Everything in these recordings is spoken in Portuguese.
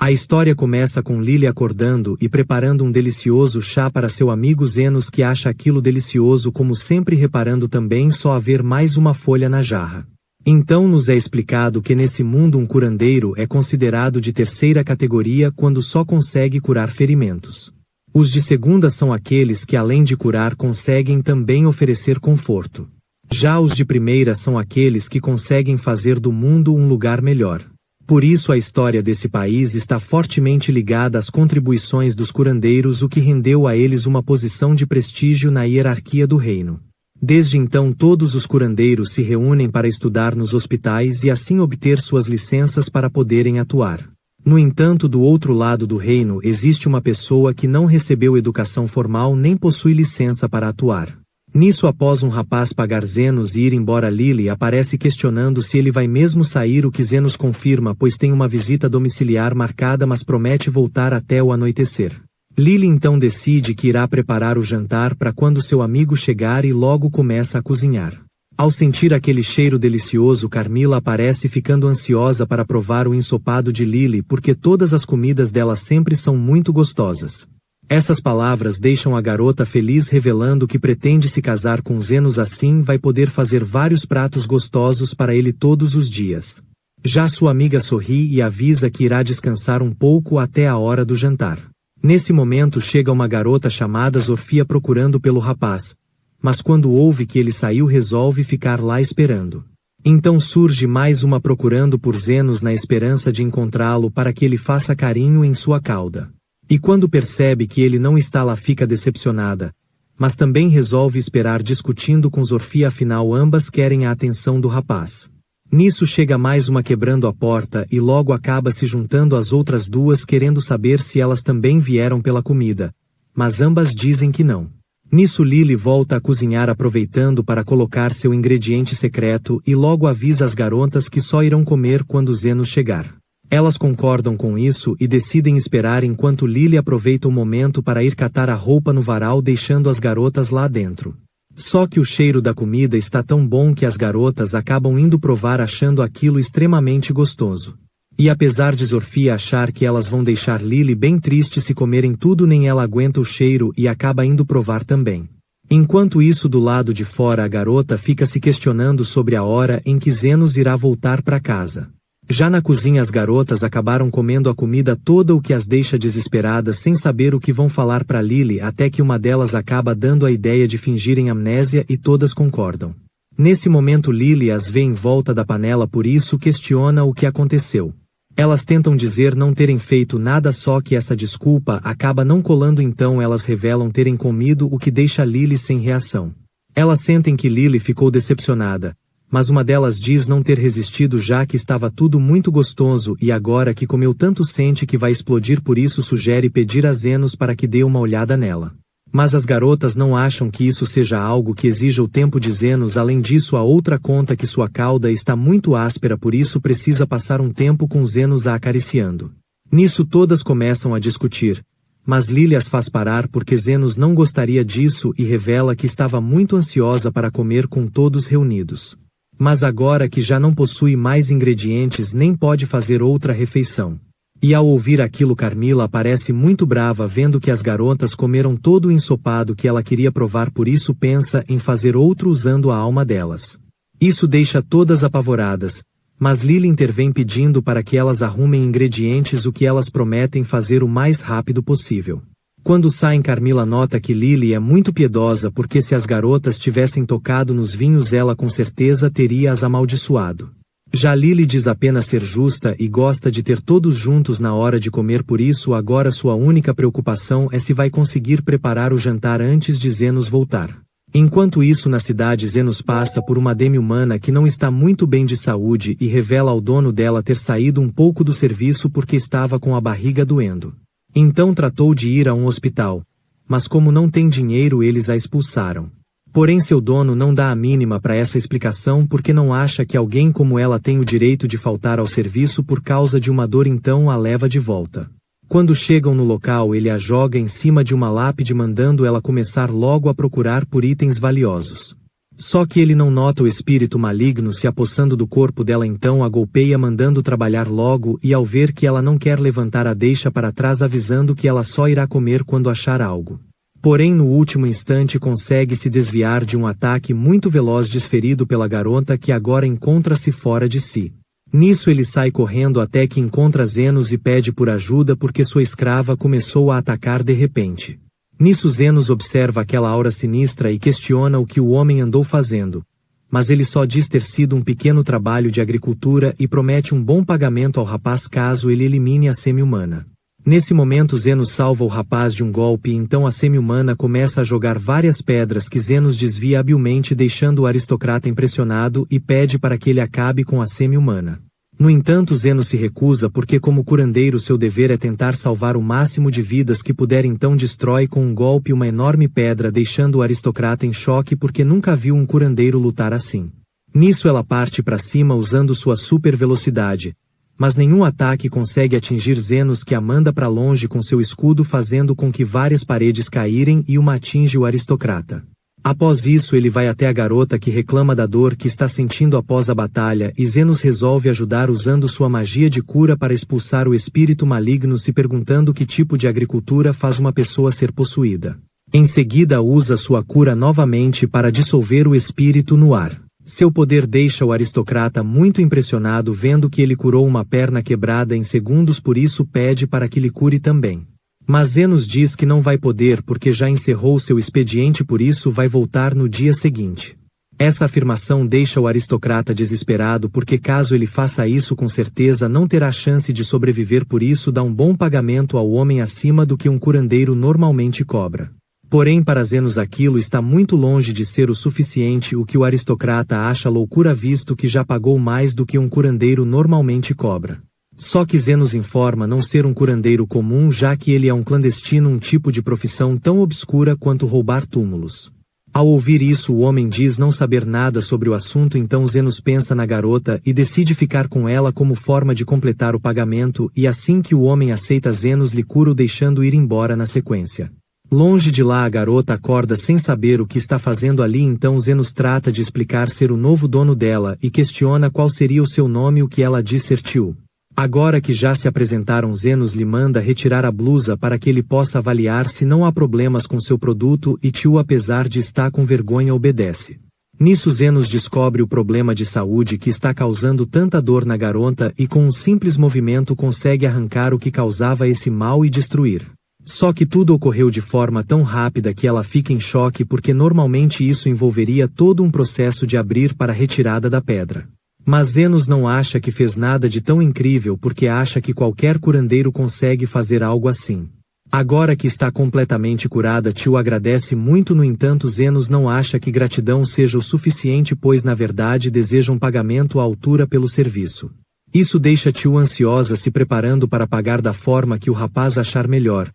A história começa com Lily acordando e preparando um delicioso chá para seu amigo Zenos, que acha aquilo delicioso, como sempre, reparando também só haver mais uma folha na jarra. Então nos é explicado que nesse mundo um curandeiro é considerado de terceira categoria quando só consegue curar ferimentos. Os de segunda são aqueles que, além de curar, conseguem também oferecer conforto. Já os de primeira são aqueles que conseguem fazer do mundo um lugar melhor. Por isso a história desse país está fortemente ligada às contribuições dos curandeiros, o que rendeu a eles uma posição de prestígio na hierarquia do reino. Desde então todos os curandeiros se reúnem para estudar nos hospitais e assim obter suas licenças para poderem atuar. No entanto, do outro lado do reino existe uma pessoa que não recebeu educação formal nem possui licença para atuar. Nisso, após um rapaz pagar Zenos e ir embora, Lily aparece questionando se ele vai mesmo sair, o que Zenos confirma, pois tem uma visita domiciliar marcada, mas promete voltar até o anoitecer. Lily então decide que irá preparar o jantar para quando seu amigo chegar e logo começa a cozinhar. Ao sentir aquele cheiro delicioso, Carmila aparece ficando ansiosa para provar o ensopado de Lily, porque todas as comidas dela sempre são muito gostosas. Essas palavras deixam a garota feliz, revelando que pretende se casar com Zenos, assim vai poder fazer vários pratos gostosos para ele todos os dias. Já sua amiga sorri e avisa que irá descansar um pouco até a hora do jantar. Nesse momento chega uma garota chamada Zorfia procurando pelo rapaz, mas quando ouve que ele saiu resolve ficar lá esperando. Então surge mais uma procurando por Zenos na esperança de encontrá-lo para que ele faça carinho em sua cauda. E quando percebe que ele não está lá, fica decepcionada, mas também resolve esperar discutindo com Zorfia, afinal ambas querem a atenção do rapaz. Nisso chega mais uma quebrando a porta e logo acaba se juntando às outras duas, querendo saber se elas também vieram pela comida, mas ambas dizem que não. Nisso Lily volta a cozinhar, aproveitando para colocar seu ingrediente secreto, e logo avisa as garotas que só irão comer quando Zenos chegar. Elas concordam com isso e decidem esperar, enquanto Lily aproveita o momento para ir catar a roupa no varal, deixando as garotas lá dentro. Só que o cheiro da comida está tão bom que as garotas acabam indo provar, achando aquilo extremamente gostoso. E apesar de Zorfia achar que elas vão deixar Lily bem triste se comerem tudo, nem ela aguenta o cheiro e acaba indo provar também. Enquanto isso, do lado de fora, a garota fica se questionando sobre a hora em que Zenos irá voltar para casa. Já na cozinha, as garotas acabaram comendo a comida toda, o que as deixa desesperadas sem saber o que vão falar para Lily, até que uma delas acaba dando a ideia de fingirem amnésia e todas concordam. Nesse momento Lily as vê em volta da panela, por isso questiona o que aconteceu. Elas tentam dizer não terem feito nada, só que essa desculpa acaba não colando, então elas revelam terem comido, o que deixa Lily sem reação. Elas sentem que Lily ficou decepcionada, mas uma delas diz não ter resistido, já que estava tudo muito gostoso e agora que comeu tanto sente que vai explodir, por isso sugere pedir a Zenos para que dê uma olhada nela. Mas as garotas não acham que isso seja algo que exija o tempo de Zenos. Além disso, a outra conta que sua cauda está muito áspera, por isso precisa passar um tempo com Zenos a acariciando. Nisso todas começam a discutir, mas Lily as faz parar porque Zenos não gostaria disso e revela que estava muito ansiosa para comer com todos reunidos. Mas agora que já não possui mais ingredientes, nem pode fazer outra refeição. E ao ouvir aquilo, Carmila aparece muito brava, vendo que as garotas comeram todo o ensopado que ela queria provar, por isso pensa em fazer outro usando a alma delas. Isso deixa todas apavoradas, mas Lily intervém pedindo para que elas arrumem ingredientes, o que elas prometem fazer o mais rápido possível. Quando saem, Carmila nota que Lily é muito piedosa, porque se as garotas tivessem tocado nos vinhos, ela com certeza teria as amaldiçoado. Já Lily diz apenas ser justa e gosta de ter todos juntos na hora de comer, por isso agora sua única preocupação é se vai conseguir preparar o jantar antes de Zenos voltar. Enquanto isso, na cidade, Zenos passa por uma demi-humana que não está muito bem de saúde e revela ao dono dela ter saído um pouco do serviço porque estava com a barriga doendo. Então tratou de ir a um hospital, mas como não tem dinheiro, eles a expulsaram. Porém seu dono não dá a mínima para essa explicação, porque não acha que alguém como ela tem o direito de faltar ao serviço por causa de uma dor, então a leva de volta. Quando chegam no local, ele a joga em cima de uma lápide, mandando ela começar logo a procurar por itens valiosos. Só que ele não nota o espírito maligno se apossando do corpo dela, então a golpeia mandando trabalhar logo, e ao ver que ela não quer levantar, a deixa para trás avisando que ela só irá comer quando achar algo. Porém no último instante consegue se desviar de um ataque muito veloz desferido pela garota, que agora encontra-se fora de si. Nisso ele sai correndo até que encontra Zenos e pede por ajuda porque sua escrava começou a atacar de repente. Nisso Zenos observa aquela aura sinistra e questiona o que o homem andou fazendo. Mas ele só diz ter sido um pequeno trabalho de agricultura e promete um bom pagamento ao rapaz caso ele elimine a semi-humana. Nesse momento Zenos salva o rapaz de um golpe e então a semi-humana começa a jogar várias pedras que Zenos desvia habilmente, deixando o aristocrata impressionado e pede para que ele acabe com a semi-humana. No entanto Zenos se recusa porque como curandeiro seu dever é tentar salvar o máximo de vidas que puder, então destrói com um golpe uma enorme pedra, deixando o aristocrata em choque porque nunca viu um curandeiro lutar assim. Nisso ela parte para cima usando sua super velocidade, mas nenhum ataque consegue atingir Zenos, que a manda para longe com seu escudo, fazendo com que várias paredes caírem e uma atinge o aristocrata. Após isso ele vai até a garota que reclama da dor que está sentindo após a batalha e Zenos resolve ajudar usando sua magia de cura para expulsar o espírito maligno, se perguntando que tipo de agricultura faz uma pessoa ser possuída. Em seguida usa sua cura novamente para dissolver o espírito no ar. Seu poder deixa o aristocrata muito impressionado vendo que ele curou uma perna quebrada em segundos, por isso pede para que lhe cure também. Mas Zenos diz que não vai poder porque já encerrou seu expediente, por isso vai voltar no dia seguinte. Essa afirmação deixa o aristocrata desesperado porque caso ele faça isso com certeza não terá chance de sobreviver, por isso dá um bom pagamento ao homem acima do que um curandeiro normalmente cobra. Porém para Zenos aquilo está muito longe de ser o suficiente, o que o aristocrata acha loucura visto que já pagou mais do que um curandeiro normalmente cobra. Só que Zenos informa não ser um curandeiro comum, já que ele é um clandestino, um tipo de profissão tão obscura quanto roubar túmulos. Ao ouvir isso o homem diz não saber nada sobre o assunto, então Zenos pensa na garota e decide ficar com ela como forma de completar o pagamento, e assim que o homem aceita Zenos lhe cura, o deixando ir embora na sequência. Longe de lá a garota acorda sem saber o que está fazendo ali, então Zenos trata de explicar ser o novo dono dela e questiona qual seria o seu nome, o que ela diz ser Tio. Agora que já se apresentaram, Zenos lhe manda retirar a blusa para que ele possa avaliar se não há problemas com seu produto e Tio, apesar de estar com vergonha, obedece. Nisso Zenos descobre o problema de saúde que está causando tanta dor na garota e com um simples movimento consegue arrancar o que causava esse mal e destruir. Só que tudo ocorreu de forma tão rápida que ela fica em choque porque normalmente isso envolveria todo um processo de abrir para a retirada da pedra. Mas Zenos não acha que fez nada de tão incrível porque acha que qualquer curandeiro consegue fazer algo assim. Agora que está completamente curada, Tio agradece muito, no entanto Zenos não acha que gratidão seja o suficiente, pois na verdade deseja um pagamento à altura pelo serviço. Isso deixa Tio ansiosa, se preparando para pagar da forma que o rapaz achar melhor.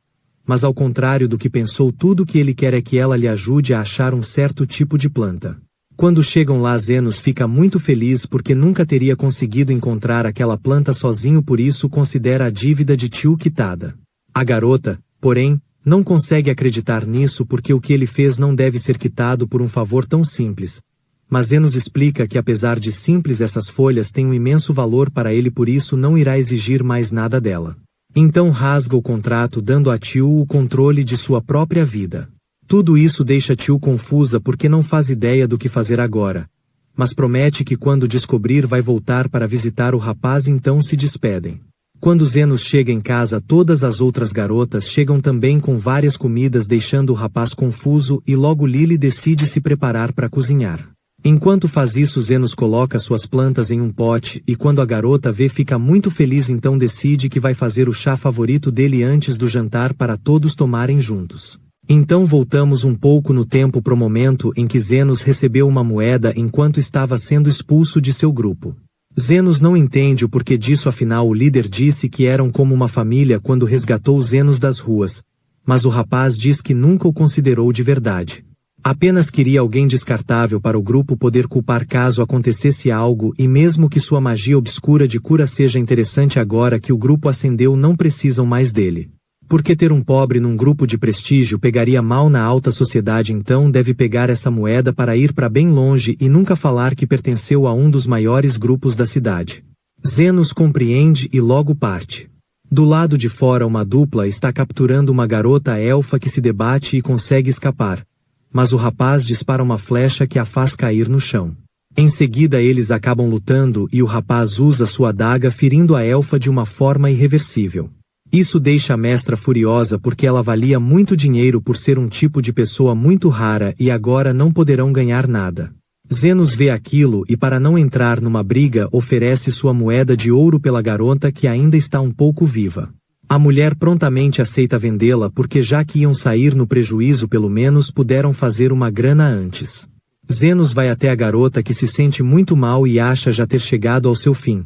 Mas ao contrário do que pensou, tudo que ele quer é que ela lhe ajude a achar um certo tipo de planta. Quando chegam lá, Zenos fica muito feliz porque nunca teria conseguido encontrar aquela planta sozinho, por isso considera a dívida de Tio quitada. A garota, porém, não consegue acreditar nisso porque o que ele fez não deve ser quitado por um favor tão simples. Mas Zenos explica que apesar de simples, essas folhas têm um imenso valor para ele, por isso não irá exigir mais nada dela. Então rasga o contrato, dando a Tio o controle de sua própria vida. Tudo isso deixa Tio confusa porque não faz ideia do que fazer agora. Mas promete que quando descobrir vai voltar para visitar o rapaz, então se despedem. Quando Zenos chega em casa, todas as outras garotas chegam também com várias comidas, deixando o rapaz confuso, e logo Lily decide se preparar para cozinhar. Enquanto faz isso, Zenos coloca suas plantas em um pote e quando a garota vê fica muito feliz, então decide que vai fazer o chá favorito dele antes do jantar para todos tomarem juntos. Então voltamos um pouco no tempo pro momento em que Zenos recebeu uma moeda enquanto estava sendo expulso de seu grupo. Zenos não entende o porquê disso, afinal o líder disse que eram como uma família quando resgatou Zenos das ruas, mas o rapaz diz que nunca o considerou de verdade. Apenas queria alguém descartável para o grupo poder culpar caso acontecesse algo, e mesmo que sua magia obscura de cura seja interessante, agora que o grupo ascendeu não precisam mais dele. Porque ter um pobre num grupo de prestígio pegaria mal na alta sociedade, então deve pegar essa moeda para ir para bem longe e nunca falar que pertenceu a um dos maiores grupos da cidade. Zenos compreende e logo parte. Do lado de fora uma dupla está capturando uma garota elfa que se debate e consegue escapar. Mas o rapaz dispara uma flecha que a faz cair no chão. Em seguida eles acabam lutando e o rapaz usa sua adaga ferindo a elfa de uma forma irreversível. Isso deixa a mestra furiosa porque ela valia muito dinheiro por ser um tipo de pessoa muito rara e agora não poderão ganhar nada. Zenos vê aquilo e para não entrar numa briga oferece sua moeda de ouro pela garota que ainda está um pouco viva. A mulher prontamente aceita vendê-la porque já que iam sair no prejuízo pelo menos puderam fazer uma grana antes. Zenos vai até a garota que se sente muito mal e acha já ter chegado ao seu fim.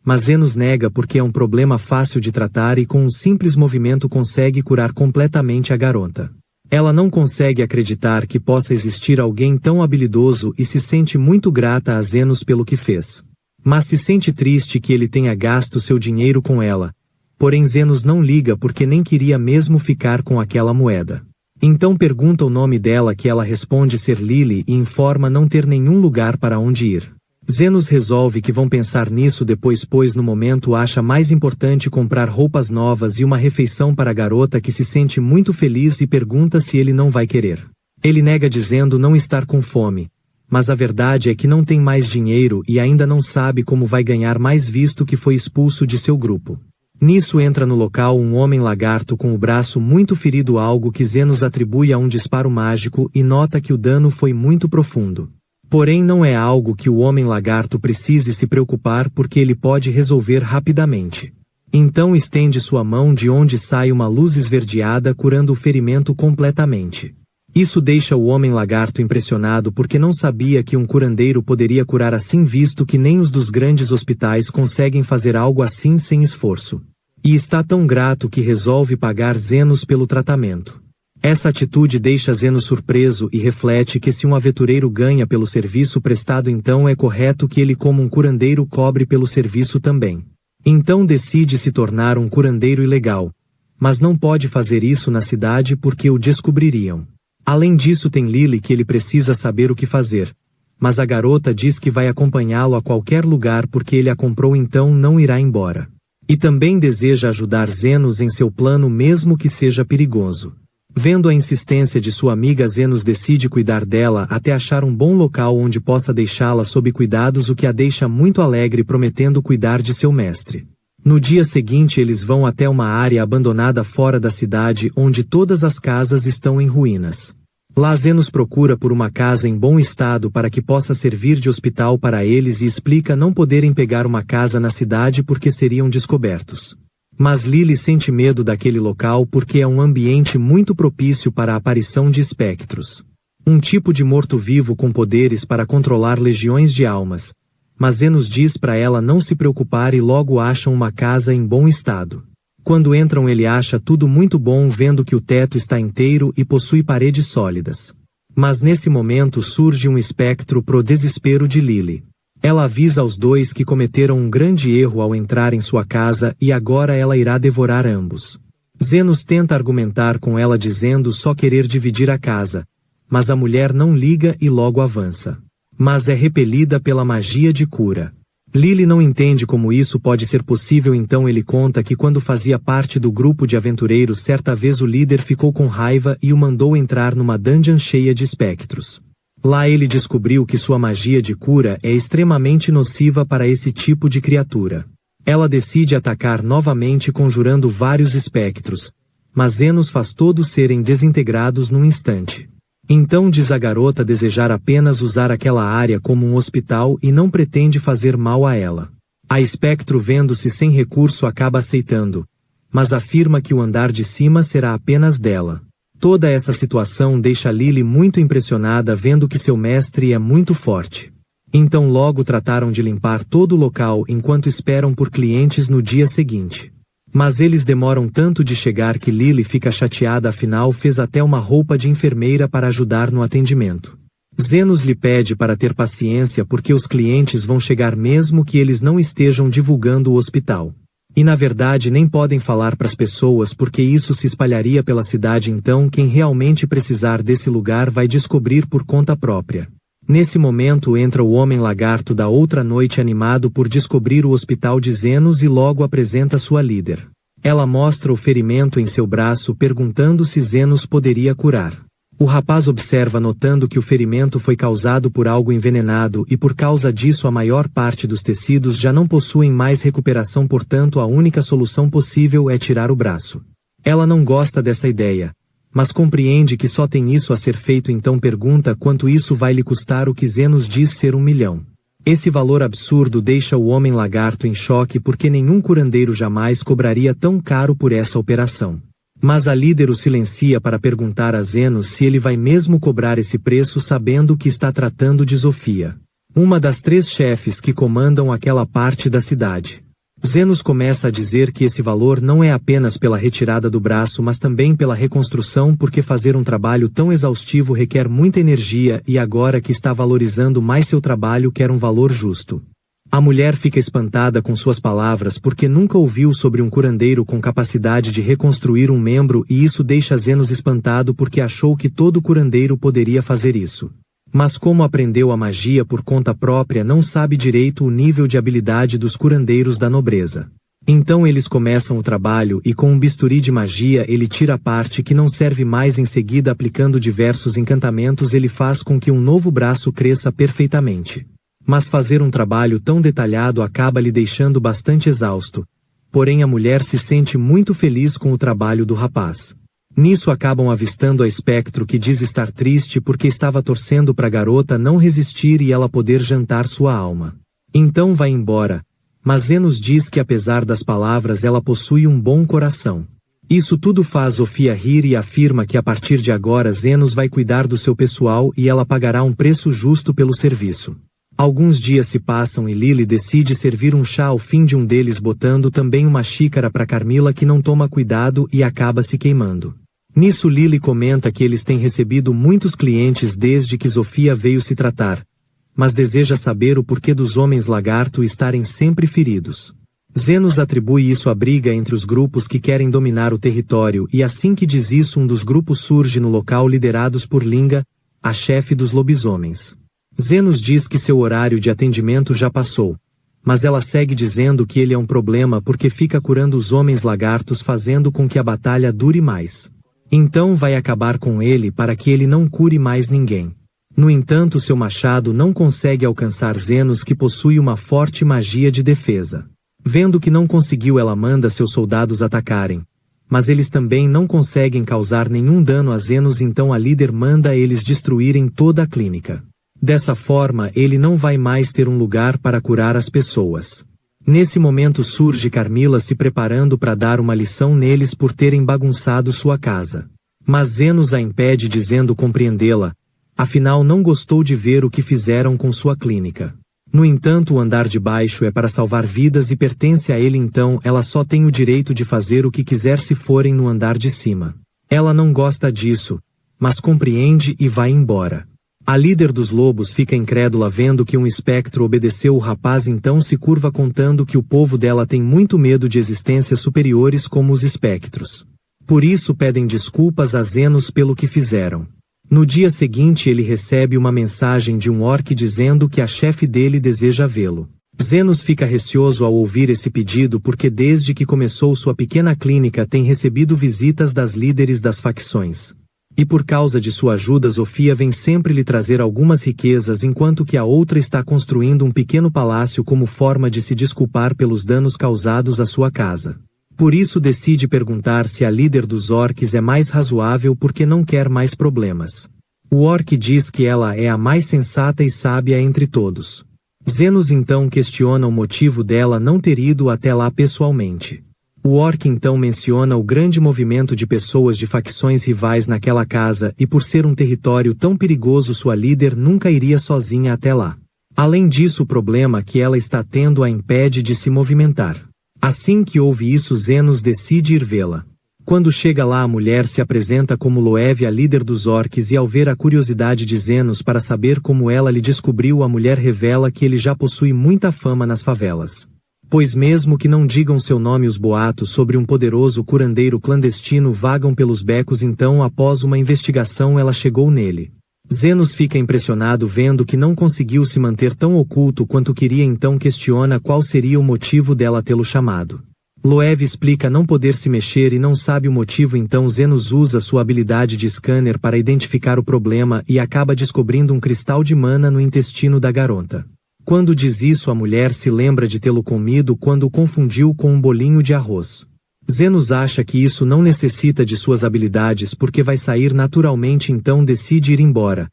Mas Zenos nega porque é um problema fácil de tratar e com um simples movimento consegue curar completamente a garota. Ela não consegue acreditar que possa existir alguém tão habilidoso e se sente muito grata a Zenos pelo que fez. Mas se sente triste que ele tenha gasto seu dinheiro com ela. Porém Zenos não liga porque nem queria mesmo ficar com aquela moeda. Então pergunta o nome dela que ela responde ser Lily e informa não ter nenhum lugar para onde ir. Zenos resolve que vão pensar nisso depois pois no momento acha mais importante comprar roupas novas e uma refeição para a garota que se sente muito feliz e pergunta se ele não vai querer. Ele nega dizendo não estar com fome, mas a verdade é que não tem mais dinheiro e ainda não sabe como vai ganhar mais visto que foi expulso de seu grupo. Nisso entra no local um homem lagarto com o braço muito ferido, algo que Zenos atribui a um disparo mágico e nota que o dano foi muito profundo. Porém não é algo que o homem lagarto precise se preocupar porque ele pode resolver rapidamente. Então estende sua mão de onde sai uma luz esverdeada curando o ferimento completamente. Isso deixa o homem lagarto impressionado porque não sabia que um curandeiro poderia curar assim visto que nem os dos grandes hospitais conseguem fazer algo assim sem esforço. E está tão grato que resolve pagar Zenos pelo tratamento. Essa atitude deixa Zenos surpreso e reflete que se um aventureiro ganha pelo serviço prestado então é correto que ele como um curandeiro cobre pelo serviço também. Então decide se tornar um curandeiro ilegal. Mas não pode fazer isso na cidade porque o descobririam. Além disso tem Lily que ele precisa saber o que fazer. Mas a garota diz que vai acompanhá-lo a qualquer lugar porque ele a comprou então não irá embora. E também deseja ajudar Zenos em seu plano mesmo que seja perigoso. Vendo a insistência de sua amiga Zenos decide cuidar dela até achar um bom local onde possa deixá-la sob cuidados o que a deixa muito alegre prometendo cuidar de seu mestre. No dia seguinte eles vão até uma área abandonada fora da cidade onde todas as casas estão em ruínas. Lá Zenos procura por uma casa em bom estado para que possa servir de hospital para eles e explica não poderem pegar uma casa na cidade porque seriam descobertos. Mas Lily sente medo daquele local porque é um ambiente muito propício para a aparição de espectros. Um tipo de morto-vivo com poderes para controlar legiões de almas. Mas Zenos diz para ela não se preocupar e logo acham uma casa em bom estado. Quando entram ele acha tudo muito bom vendo que o teto está inteiro e possui paredes sólidas. Mas nesse momento surge um espectro pro desespero de Lily. Ela avisa aos dois que cometeram um grande erro ao entrar em sua casa e agora ela irá devorar ambos. Zenos tenta argumentar com ela dizendo só querer dividir a casa, mas a mulher não liga e logo avança. Mas é repelida pela magia de cura. Lily não entende como isso pode ser possível então ele conta que quando fazia parte do grupo de aventureiros certa vez o líder ficou com raiva e o mandou entrar numa dungeon cheia de espectros. Lá ele descobriu que sua magia de cura é extremamente nociva para esse tipo de criatura. Ela decide atacar novamente conjurando vários espectros, mas Zenos faz todos serem desintegrados num instante. Então diz a garota desejar apenas usar aquela área como um hospital e não pretende fazer mal a ela. A espectro vendo-se sem recurso acaba aceitando, mas afirma que o andar de cima será apenas dela. Toda essa situação deixa Lily muito impressionada vendo que seu mestre é muito forte. Então logo trataram de limpar todo o local enquanto esperam por clientes no dia seguinte. Mas eles demoram tanto de chegar que Lily fica chateada afinal fez até uma roupa de enfermeira para ajudar no atendimento. Zenos lhe pede para ter paciência porque os clientes vão chegar mesmo que eles não estejam divulgando o hospital. E na verdade nem podem falar pras pessoas porque isso se espalharia pela cidade, então quem realmente precisar desse lugar vai descobrir por conta própria. Nesse momento entra o homem lagarto da outra noite animado por descobrir o hospital de Zenos e logo apresenta sua líder. Ela mostra o ferimento em seu braço perguntando se Zenos poderia curar. O rapaz observa notando que o ferimento foi causado por algo envenenado e por causa disso a maior parte dos tecidos já não possuem mais recuperação, portanto a única solução possível é tirar o braço. Ela não gosta dessa ideia, mas compreende que só tem isso a ser feito, então pergunta quanto isso vai lhe custar, o que Zenos diz ser 1 milhão. Esse valor absurdo deixa o homem lagarto em choque porque nenhum curandeiro jamais cobraria tão caro por essa operação. Mas a líder o silencia para perguntar a Zenos se ele vai mesmo cobrar esse preço, sabendo que está tratando de Zofia, uma das 3 chefes que comandam aquela parte da cidade. Zenos começa a dizer que esse valor não é apenas pela retirada do braço, mas também pela reconstrução, porque fazer um trabalho tão exaustivo requer muita energia e agora que está valorizando mais seu trabalho quer um valor justo. A mulher fica espantada com suas palavras porque nunca ouviu sobre um curandeiro com capacidade de reconstruir um membro, e isso deixa Zenos espantado porque achou que todo curandeiro poderia fazer isso. Mas como aprendeu a magia por conta própria, não sabe direito o nível de habilidade dos curandeiros da nobreza. Então eles começam o trabalho e com um bisturi de magia ele tira a parte que não serve mais, em seguida aplicando diversos encantamentos ele faz com que um novo braço cresça perfeitamente. Mas fazer um trabalho tão detalhado acaba lhe deixando bastante exausto. Porém a mulher se sente muito feliz com o trabalho do rapaz. Nisso acabam avistando a Espectro, que diz estar triste porque estava torcendo para a garota não resistir e ela poder jantar sua alma. Então vai embora. Mas Zenos diz que apesar das palavras ela possui um bom coração. Isso tudo faz Zofia rir e afirma que a partir de agora Zenos vai cuidar do seu pessoal e ela pagará um preço justo pelo serviço. Alguns dias se passam e Lily decide servir um chá ao fim de um deles, botando também uma xícara para Carmila, que não toma cuidado e acaba se queimando. Nisso Lily comenta que eles têm recebido muitos clientes desde que Zofia veio se tratar, mas deseja saber o porquê dos homens lagarto estarem sempre feridos. Zenos atribui isso à briga entre os grupos que querem dominar o território, e assim que diz isso um dos grupos surge no local, liderados por Linga, a chefe dos lobisomens. Zenos diz que seu horário de atendimento já passou, mas ela segue dizendo que ele é um problema porque fica curando os homens lagartos, fazendo com que a batalha dure mais. Então vai acabar com ele para que ele não cure mais ninguém. No entanto, seu machado não consegue alcançar Zenos, que possui uma forte magia de defesa. Vendo que não conseguiu, ela manda seus soldados atacarem, mas eles também não conseguem causar nenhum dano a Zenos, então a líder manda eles destruírem toda a clínica. Dessa forma ele não vai mais ter um lugar para curar as pessoas. Nesse momento surge Carmila se preparando para dar uma lição neles por terem bagunçado sua casa. Mas Zenos a impede, dizendo compreendê-la, afinal não gostou de ver o que fizeram com sua clínica. No entanto, o andar de baixo é para salvar vidas e pertence a ele, então ela só tem o direito de fazer o que quiser se forem no andar de cima. Ela não gosta disso, mas compreende e vai embora. A líder dos lobos fica incrédula vendo que um espectro obedeceu o rapaz, então se curva contando que o povo dela tem muito medo de existências superiores como os espectros. Por isso pedem desculpas a Zenos pelo que fizeram. No dia seguinte ele recebe uma mensagem de um orc dizendo que a chefe dele deseja vê-lo. Zenos fica receoso ao ouvir esse pedido porque desde que começou sua pequena clínica tem recebido visitas das líderes das facções. E por causa de sua ajuda Zofia vem sempre lhe trazer algumas riquezas, enquanto que a outra está construindo um pequeno palácio como forma de se desculpar pelos danos causados à sua casa. Por isso decide perguntar se a líder dos orcs é mais razoável porque não quer mais problemas. O orc diz que ela é a mais sensata e sábia entre todos. Zenos então questiona o motivo dela não ter ido até lá pessoalmente. O orc então menciona o grande movimento de pessoas de facções rivais naquela casa e por ser um território tão perigoso sua líder nunca iria sozinha até lá. Além disso, o problema que ela está tendo a impede de se movimentar. Assim que ouve isso, Zenos decide ir vê-la. Quando chega lá, a mulher se apresenta como Loev, a líder dos orcs, e ao ver a curiosidade de Zenos para saber como ela lhe descobriu, a mulher revela que ele já possui muita fama nas favelas. Pois mesmo que não digam seu nome, os boatos sobre um poderoso curandeiro clandestino vagam pelos becos. Então, após uma investigação, ela chegou nele. Zenos fica impressionado vendo que não conseguiu se manter tão oculto quanto queria, então questiona qual seria o motivo dela tê-lo chamado. Loev explica não poder se mexer e não sabe o motivo, então Zenos usa sua habilidade de scanner para identificar o problema e acaba descobrindo um cristal de mana no intestino da garota. Quando diz isso, a mulher se lembra de tê-lo comido quando o confundiu com um bolinho de arroz. Zenos acha que isso não necessita de suas habilidades porque vai sair naturalmente, então decide ir embora.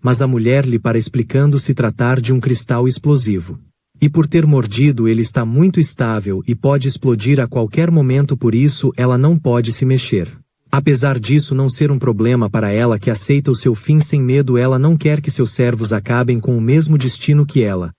Mas a mulher lhe para explicando se tratar de um cristal explosivo. E por ter mordido ele está muito estável e pode explodir a qualquer momento, por isso ela não pode se mexer. Apesar disso não ser um problema para ela, que aceita o seu fim sem medo, ela não quer que seus servos acabem com o mesmo destino que ela.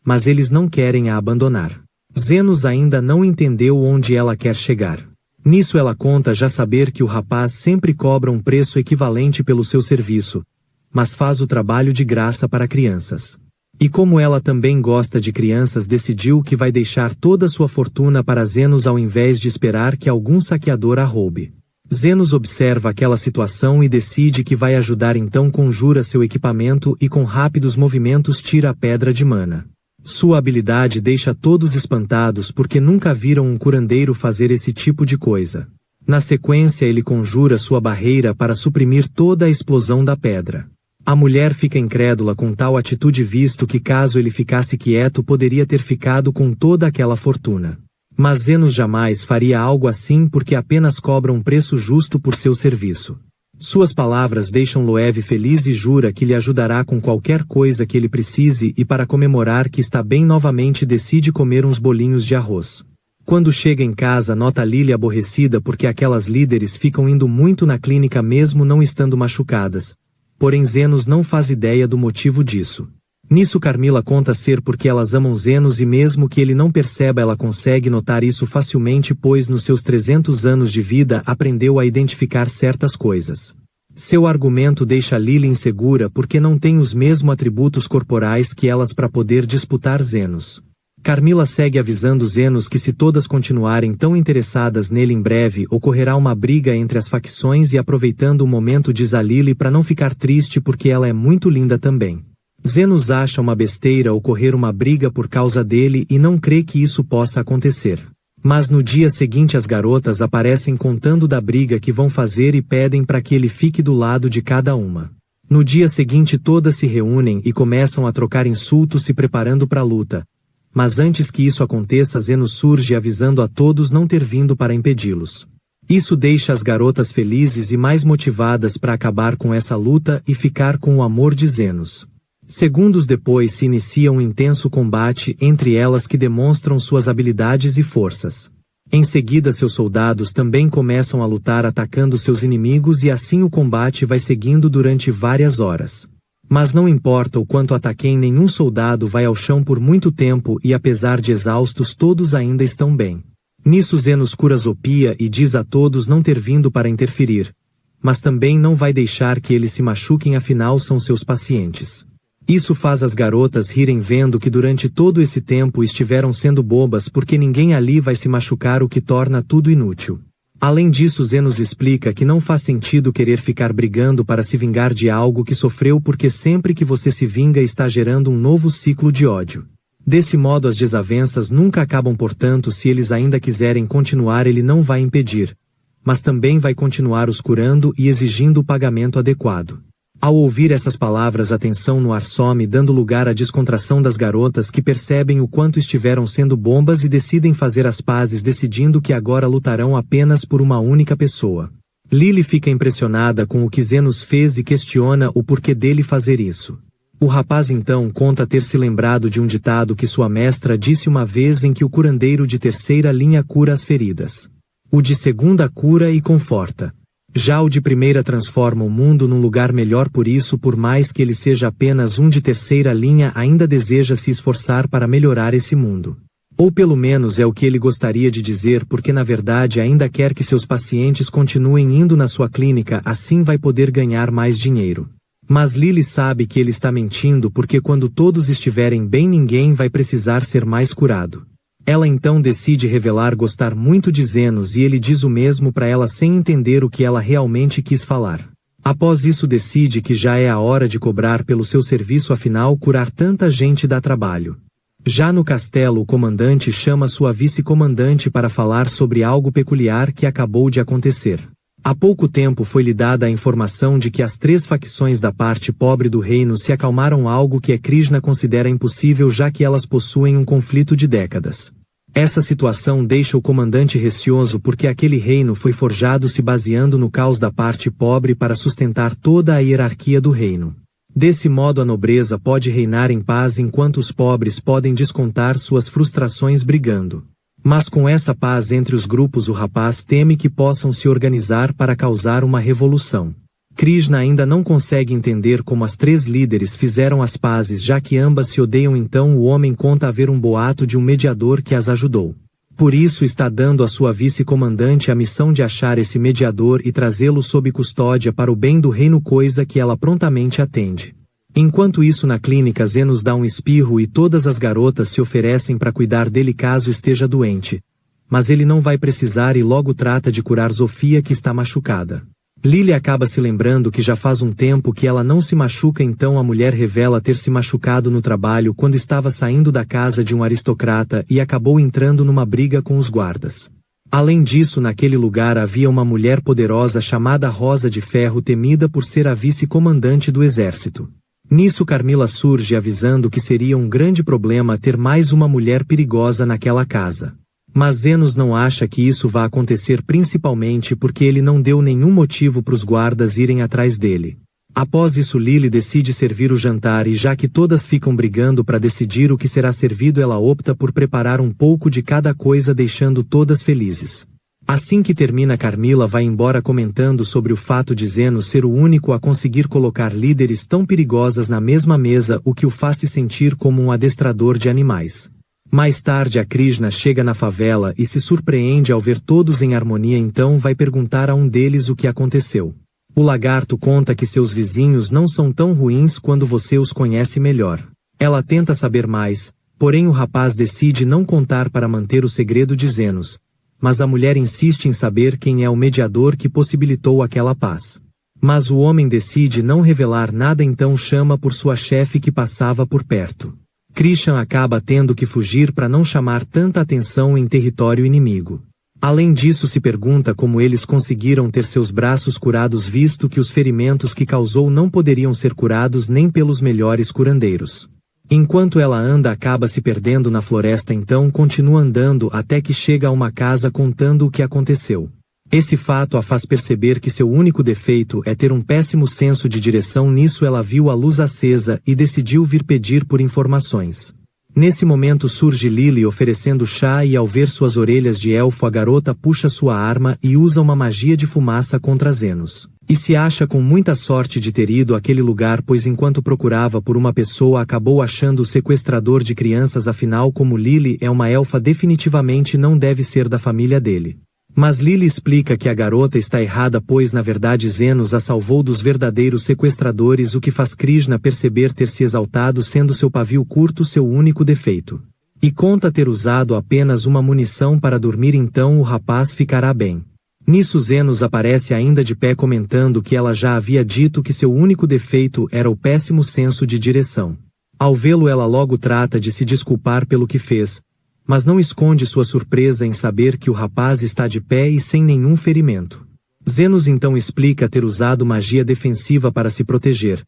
Mas eles não querem a abandonar. Zenos ainda não entendeu onde ela quer chegar. Nisso ela conta já saber que o rapaz sempre cobra um preço equivalente pelo seu serviço, mas faz o trabalho de graça para crianças. E como ela também gosta de crianças, decidiu que vai deixar toda sua fortuna para Zenos ao invés de esperar que algum saqueador a roube. Zenos observa aquela situação e decide que vai ajudar, então conjura seu equipamento e com rápidos movimentos tira a pedra de mana. Sua habilidade deixa todos espantados porque nunca viram um curandeiro fazer esse tipo de coisa. Na sequência ele conjura sua barreira para suprimir toda a explosão da pedra. A mulher fica incrédula com tal atitude, visto que caso ele ficasse quieto poderia ter ficado com toda aquela fortuna. Mas Zenos jamais faria algo assim porque apenas cobra um preço justo por seu serviço. Suas palavras deixam Loev feliz e jura que lhe ajudará com qualquer coisa que ele precise, e para comemorar que está bem novamente decide comer uns bolinhos de arroz. Quando chega em casa nota Lily aborrecida porque aquelas líderes ficam indo muito na clínica mesmo não estando machucadas. Porém Zenos não faz ideia do motivo disso. Nisso Carmila conta ser porque elas amam Zenos e mesmo que ele não perceba ela consegue notar isso facilmente, pois nos seus 300 anos de vida aprendeu a identificar certas coisas. Seu argumento deixa Lily insegura porque não tem os mesmos atributos corporais que elas para poder disputar Zenos. Carmila segue avisando Zenos que se todas continuarem tão interessadas nele, em breve ocorrerá uma briga entre as facções, e aproveitando o momento diz a Lily para não ficar triste porque ela é muito linda também. Zenos acha uma besteira ocorrer uma briga por causa dele e não crê que isso possa acontecer. Mas no dia seguinte as garotas aparecem contando da briga que vão fazer e pedem para que ele fique do lado de cada uma. No dia seguinte todas se reúnem e começam a trocar insultos se preparando para a luta. Mas antes que isso aconteça, Zenos surge avisando a todos não ter vindo para impedi-los. Isso deixa as garotas felizes e mais motivadas para acabar com essa luta e ficar com o amor de Zenos. Segundos depois se inicia um intenso combate entre elas que demonstram suas habilidades e forças. Em seguida seus soldados também começam a lutar atacando seus inimigos e assim o combate vai seguindo durante várias horas. Mas não importa o quanto ataquem, nenhum soldado vai ao chão por muito tempo e apesar de exaustos todos ainda estão bem. Nisso Zenos cura Zopia e diz a todos não ter vindo para interferir. Mas também não vai deixar que eles se machuquem, afinal são seus pacientes. Isso faz as garotas rirem vendo que durante todo esse tempo estiveram sendo bobas porque ninguém ali vai se machucar, o que torna tudo inútil. Além disso Zenos explica que não faz sentido querer ficar brigando para se vingar de algo que sofreu, porque sempre que você se vinga está gerando um novo ciclo de ódio. Desse modo as desavenças nunca acabam, portanto se eles ainda quiserem continuar ele não vai impedir. Mas também vai continuar os curando e exigindo o pagamento adequado. Ao ouvir essas palavras a tensão no ar some, dando lugar à descontração das garotas que percebem o quanto estiveram sendo bombas e decidem fazer as pazes, decidindo que agora lutarão apenas por uma única pessoa. Lily fica impressionada com o que Zenos fez e questiona o porquê dele fazer isso. O rapaz então conta ter se lembrado de um ditado que sua mestra disse uma vez, em que o curandeiro de terceira linha cura as feridas. O de segunda cura e conforta. Já o de primeira transforma o mundo num lugar melhor, por isso por mais que ele seja apenas um de terceira linha ainda deseja se esforçar para melhorar esse mundo. Ou pelo menos é o que ele gostaria de dizer, porque na verdade ainda quer que seus pacientes continuem indo na sua clínica, assim vai poder ganhar mais dinheiro. Mas Lily sabe que ele está mentindo, porque quando todos estiverem bem ninguém vai precisar ser mais curado. Ela então decide revelar gostar muito de Zenos e ele diz o mesmo para ela sem entender o que ela realmente quis falar. Após isso decide que já é a hora de cobrar pelo seu serviço, afinal curar tanta gente dá trabalho. Já no castelo, o comandante chama sua vice-comandante para falar sobre algo peculiar que acabou de acontecer. Há pouco tempo foi-lhe dada a informação de que as 3 facções da parte pobre do reino se acalmaram, algo que Krishna considera impossível já que elas possuem um conflito de décadas. Essa situação deixa o comandante receoso porque aquele reino foi forjado se baseando no caos da parte pobre para sustentar toda a hierarquia do reino. Desse modo a nobreza pode reinar em paz enquanto os pobres podem descontar suas frustrações brigando. Mas com essa paz entre os grupos o rapaz teme que possam se organizar para causar uma revolução. Krishna ainda não consegue entender como as 3 líderes fizeram as pazes já que ambas se odeiam, então o homem conta haver um boato de um mediador que as ajudou. Por isso está dando a sua vice-comandante a missão de achar esse mediador e trazê-lo sob custódia para o bem do reino, coisa que ela prontamente atende. Enquanto isso na clínica Zenos dá um espirro e todas as garotas se oferecem para cuidar dele caso esteja doente. Mas ele não vai precisar e logo trata de curar Zofia, que está machucada. Lily acaba se lembrando que já faz um tempo que ela não se machuca, então a mulher revela ter se machucado no trabalho quando estava saindo da casa de um aristocrata e acabou entrando numa briga com os guardas. Além disso, naquele lugar havia uma mulher poderosa chamada Rosa de Ferro, temida por ser a vice-comandante do exército. Nisso Carmila surge avisando que seria um grande problema ter mais uma mulher perigosa naquela casa. Mas Zenos não acha que isso vá acontecer, principalmente porque ele não deu nenhum motivo para os guardas irem atrás dele. Após isso Lily decide servir o jantar e já que todas ficam brigando para decidir o que será servido, ela opta por preparar um pouco de cada coisa, deixando todas felizes. Assim que termina, Carmila vai embora comentando sobre o fato de Zenos ser o único a conseguir colocar líderes tão perigosas na mesma mesa, o que o faz se sentir como um adestrador de animais. Mais tarde a Krishna chega na favela e se surpreende ao ver todos em harmonia, então vai perguntar a um deles o que aconteceu. O lagarto conta que seus vizinhos não são tão ruins quando você os conhece melhor. Ela tenta saber mais, porém o rapaz decide não contar para manter o segredo de Zenos. Mas a mulher insiste em saber quem é o mediador que possibilitou aquela paz. Mas o homem decide não revelar nada, então chama por sua chefe que passava por perto. Krishna acaba tendo que fugir para não chamar tanta atenção em território inimigo. Além disso, se pergunta como eles conseguiram ter seus braços curados, visto que os ferimentos que causou não poderiam ser curados nem pelos melhores curandeiros. Enquanto ela anda, acaba se perdendo na floresta, então continua andando até que chega a uma casa contando o que aconteceu. Esse fato a faz perceber que seu único defeito é ter um péssimo senso de direção. Nisso ela viu a luz acesa e decidiu vir pedir por informações. Nesse momento surge Lily oferecendo chá e ao ver suas orelhas de elfo, a garota puxa sua arma e usa uma magia de fumaça contra Zenos. E se acha com muita sorte de ter ido àquele lugar, pois enquanto procurava por uma pessoa acabou achando o sequestrador de crianças. Afinal, como Lily é uma elfa, definitivamente não deve ser da família dele. Mas Lily explica que a garota está errada, pois na verdade Zenos a salvou dos verdadeiros sequestradores, o que faz Krishna perceber ter se exaltado, sendo seu pavio curto seu único defeito. E conta ter usado apenas uma munição para dormir, então o rapaz ficará bem. Nisso Zenos aparece ainda de pé, comentando que ela já havia dito que seu único defeito era o péssimo senso de direção. Ao vê-lo, ela logo trata de se desculpar pelo que fez, mas não esconde sua surpresa em saber que o rapaz está de pé e sem nenhum ferimento. Zenos então explica ter usado magia defensiva para se proteger,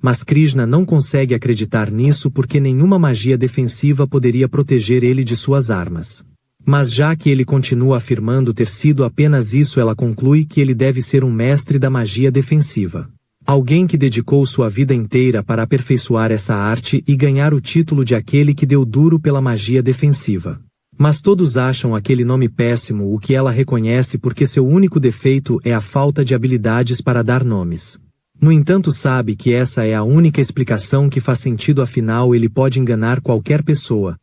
mas Krishna não consegue acreditar nisso porque nenhuma magia defensiva poderia proteger ele de suas armas. Mas já que ele continua afirmando ter sido apenas isso, ela conclui que ele deve ser um mestre da magia defensiva. Alguém que dedicou sua vida inteira para aperfeiçoar essa arte e ganhar o título de aquele que deu duro pela magia defensiva. Mas todos acham aquele nome péssimo, o que ela reconhece porque seu único defeito é a falta de habilidades para dar nomes. No entanto, sabe que essa é a única explicação que faz sentido, afinal ele pode enganar qualquer pessoa,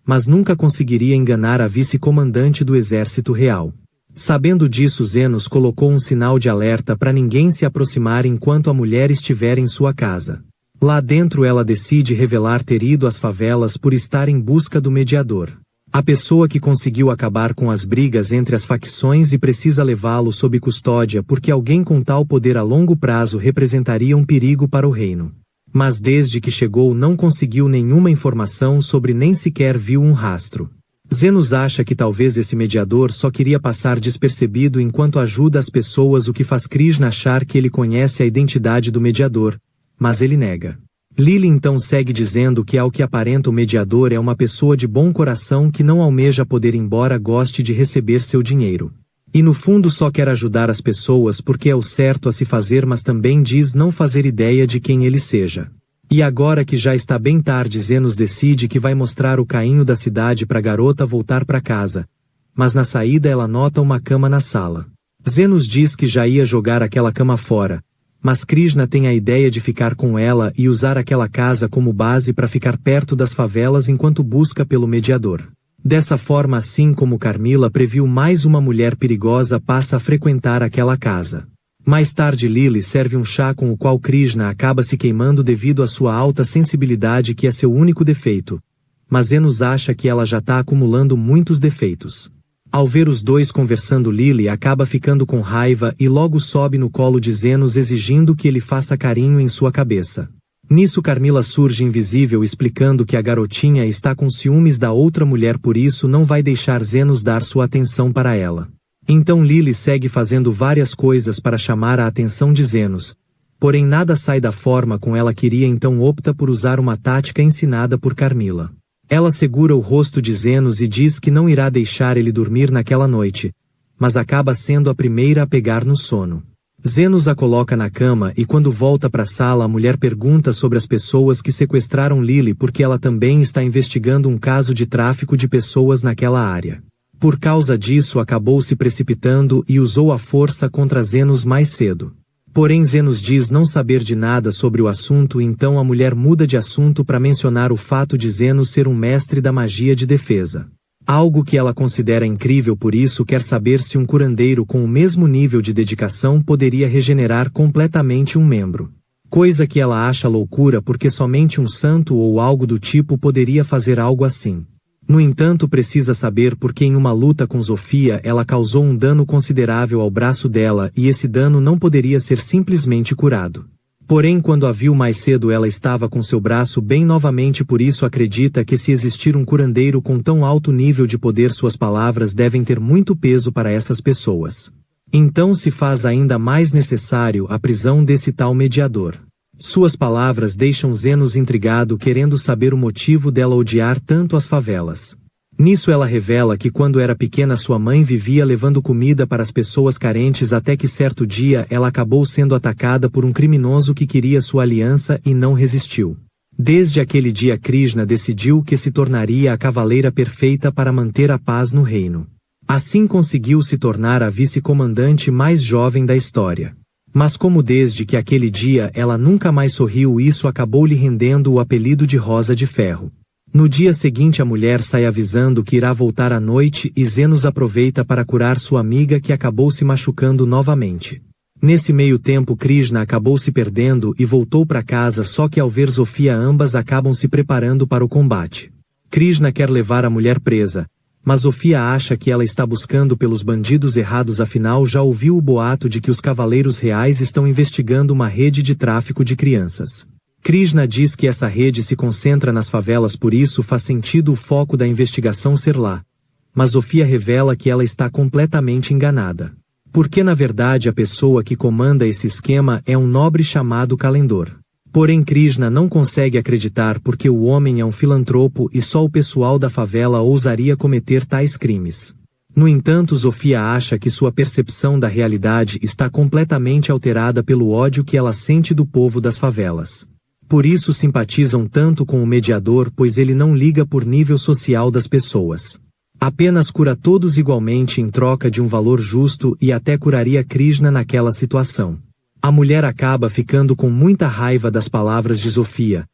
mas nunca conseguiria enganar a vice-comandante do exército real. Sabendo disso, Zenos colocou um sinal de alerta para ninguém se aproximar enquanto a mulher estiver em sua casa. Lá dentro ela decide revelar ter ido às favelas por estar em busca do mediador. A pessoa que conseguiu acabar com as brigas entre as facções e precisa levá-lo sob custódia porque alguém com tal poder a longo prazo representaria um perigo para o reino. Mas desde que chegou não conseguiu nenhuma informação sobre, nem sequer viu um rastro. Zenos acha que talvez esse mediador só queria passar despercebido enquanto ajuda as pessoas, o que faz Krishna achar que ele conhece a identidade do mediador, mas ele nega. Lily então segue dizendo que ao que aparenta o mediador é uma pessoa de bom coração que não almeja poder embora goste de receber seu dinheiro. E no fundo só quer ajudar as pessoas porque é o certo a se fazer, mas também diz não fazer ideia de quem ele seja. E agora que já está bem tarde, Zenos decide que vai mostrar o caminho da cidade para a garota voltar para casa. Mas na saída ela nota uma cama na sala. Zenos diz que já ia jogar aquela cama fora, mas Krishna tem a ideia de ficar com ela e usar aquela casa como base para ficar perto das favelas enquanto busca pelo mediador. Dessa forma, assim como Carmila previu, mais uma mulher perigosa passa a frequentar aquela casa. Mais tarde Lily serve um chá com o qual Krishna acaba se queimando devido à sua alta sensibilidade, que é seu único defeito. Mas Zenos acha que ela já está acumulando muitos defeitos. Ao ver os dois conversando, Lily acaba ficando com raiva e logo sobe no colo de Zenos exigindo que ele faça carinho em sua cabeça. Nisso Carmila surge invisível explicando que a garotinha está com ciúmes da outra mulher, por isso não vai deixar Zenos dar sua atenção para ela. Então Lily segue fazendo várias coisas para chamar a atenção de Zenos, porém nada sai da forma como ela queria, então opta por usar uma tática ensinada por Carmila. Ela segura o rosto de Zenos e diz que não irá deixar ele dormir naquela noite, mas acaba sendo a primeira a pegar no sono. Zenos a coloca na cama e quando volta para a sala a mulher pergunta sobre as pessoas que sequestraram Lily porque ela também está investigando um caso de tráfico de pessoas naquela área. Por causa disso acabou se precipitando e usou a força contra Zenos mais cedo. Porém Zenos diz não saber de nada sobre o assunto, então a mulher muda de assunto para mencionar o fato de Zenos ser um mestre da magia de defesa. Algo que ela considera incrível, por isso quer saber se um curandeiro com o mesmo nível de dedicação poderia regenerar completamente um membro. Coisa que ela acha loucura porque somente um santo ou algo do tipo poderia fazer algo assim. No entanto, precisa saber porque em uma luta com Zofia ela causou um dano considerável ao braço dela e esse dano não poderia ser simplesmente curado. Porém, quando a viu mais cedo ela estava com seu braço bem novamente, por isso acredita que se existir um curandeiro com tão alto nível de poder, suas palavras devem ter muito peso para essas pessoas. Então se faz ainda mais necessário a prisão desse tal mediador. Suas palavras deixam Zenos intrigado, querendo saber o motivo dela odiar tanto as favelas. Nisso ela revela que quando era pequena sua mãe vivia levando comida para as pessoas carentes, até que certo dia ela acabou sendo atacada por um criminoso que queria sua aliança e não resistiu. Desde aquele dia Krishna decidiu que se tornaria a cavaleira perfeita para manter a paz no reino. Assim conseguiu se tornar a vice-comandante mais jovem da história. Mas como desde que aquele dia ela nunca mais sorriu, isso acabou lhe rendendo o apelido de Rosa de Ferro. No dia seguinte a mulher sai avisando que irá voltar à noite e Zenos aproveita para curar sua amiga que acabou se machucando novamente. Nesse meio tempo Krishna acabou se perdendo e voltou para casa, só que ao ver Zofia ambas acabam se preparando para o combate. Krishna quer levar a mulher presa, mas Zofia acha que ela está buscando pelos bandidos errados, afinal já ouviu o boato de que os cavaleiros reais estão investigando uma rede de tráfico de crianças. Krishna diz que essa rede se concentra nas favelas, por isso faz sentido o foco da investigação ser lá. Mas Zofia revela que ela está completamente enganada. Porque na verdade a pessoa que comanda esse esquema é um nobre chamado Calendor. Porém Krishna não consegue acreditar porque o homem é um filantropo e só o pessoal da favela ousaria cometer tais crimes. No entanto, Zofia acha que sua percepção da realidade está completamente alterada pelo ódio que ela sente do povo das favelas. Por isso simpatizam tanto com o mediador, pois ele não liga por nível social das pessoas. Apenas cura todos igualmente em troca de um valor justo e até curaria Krishna naquela situação. A mulher acaba ficando com muita raiva das palavras de Zofia,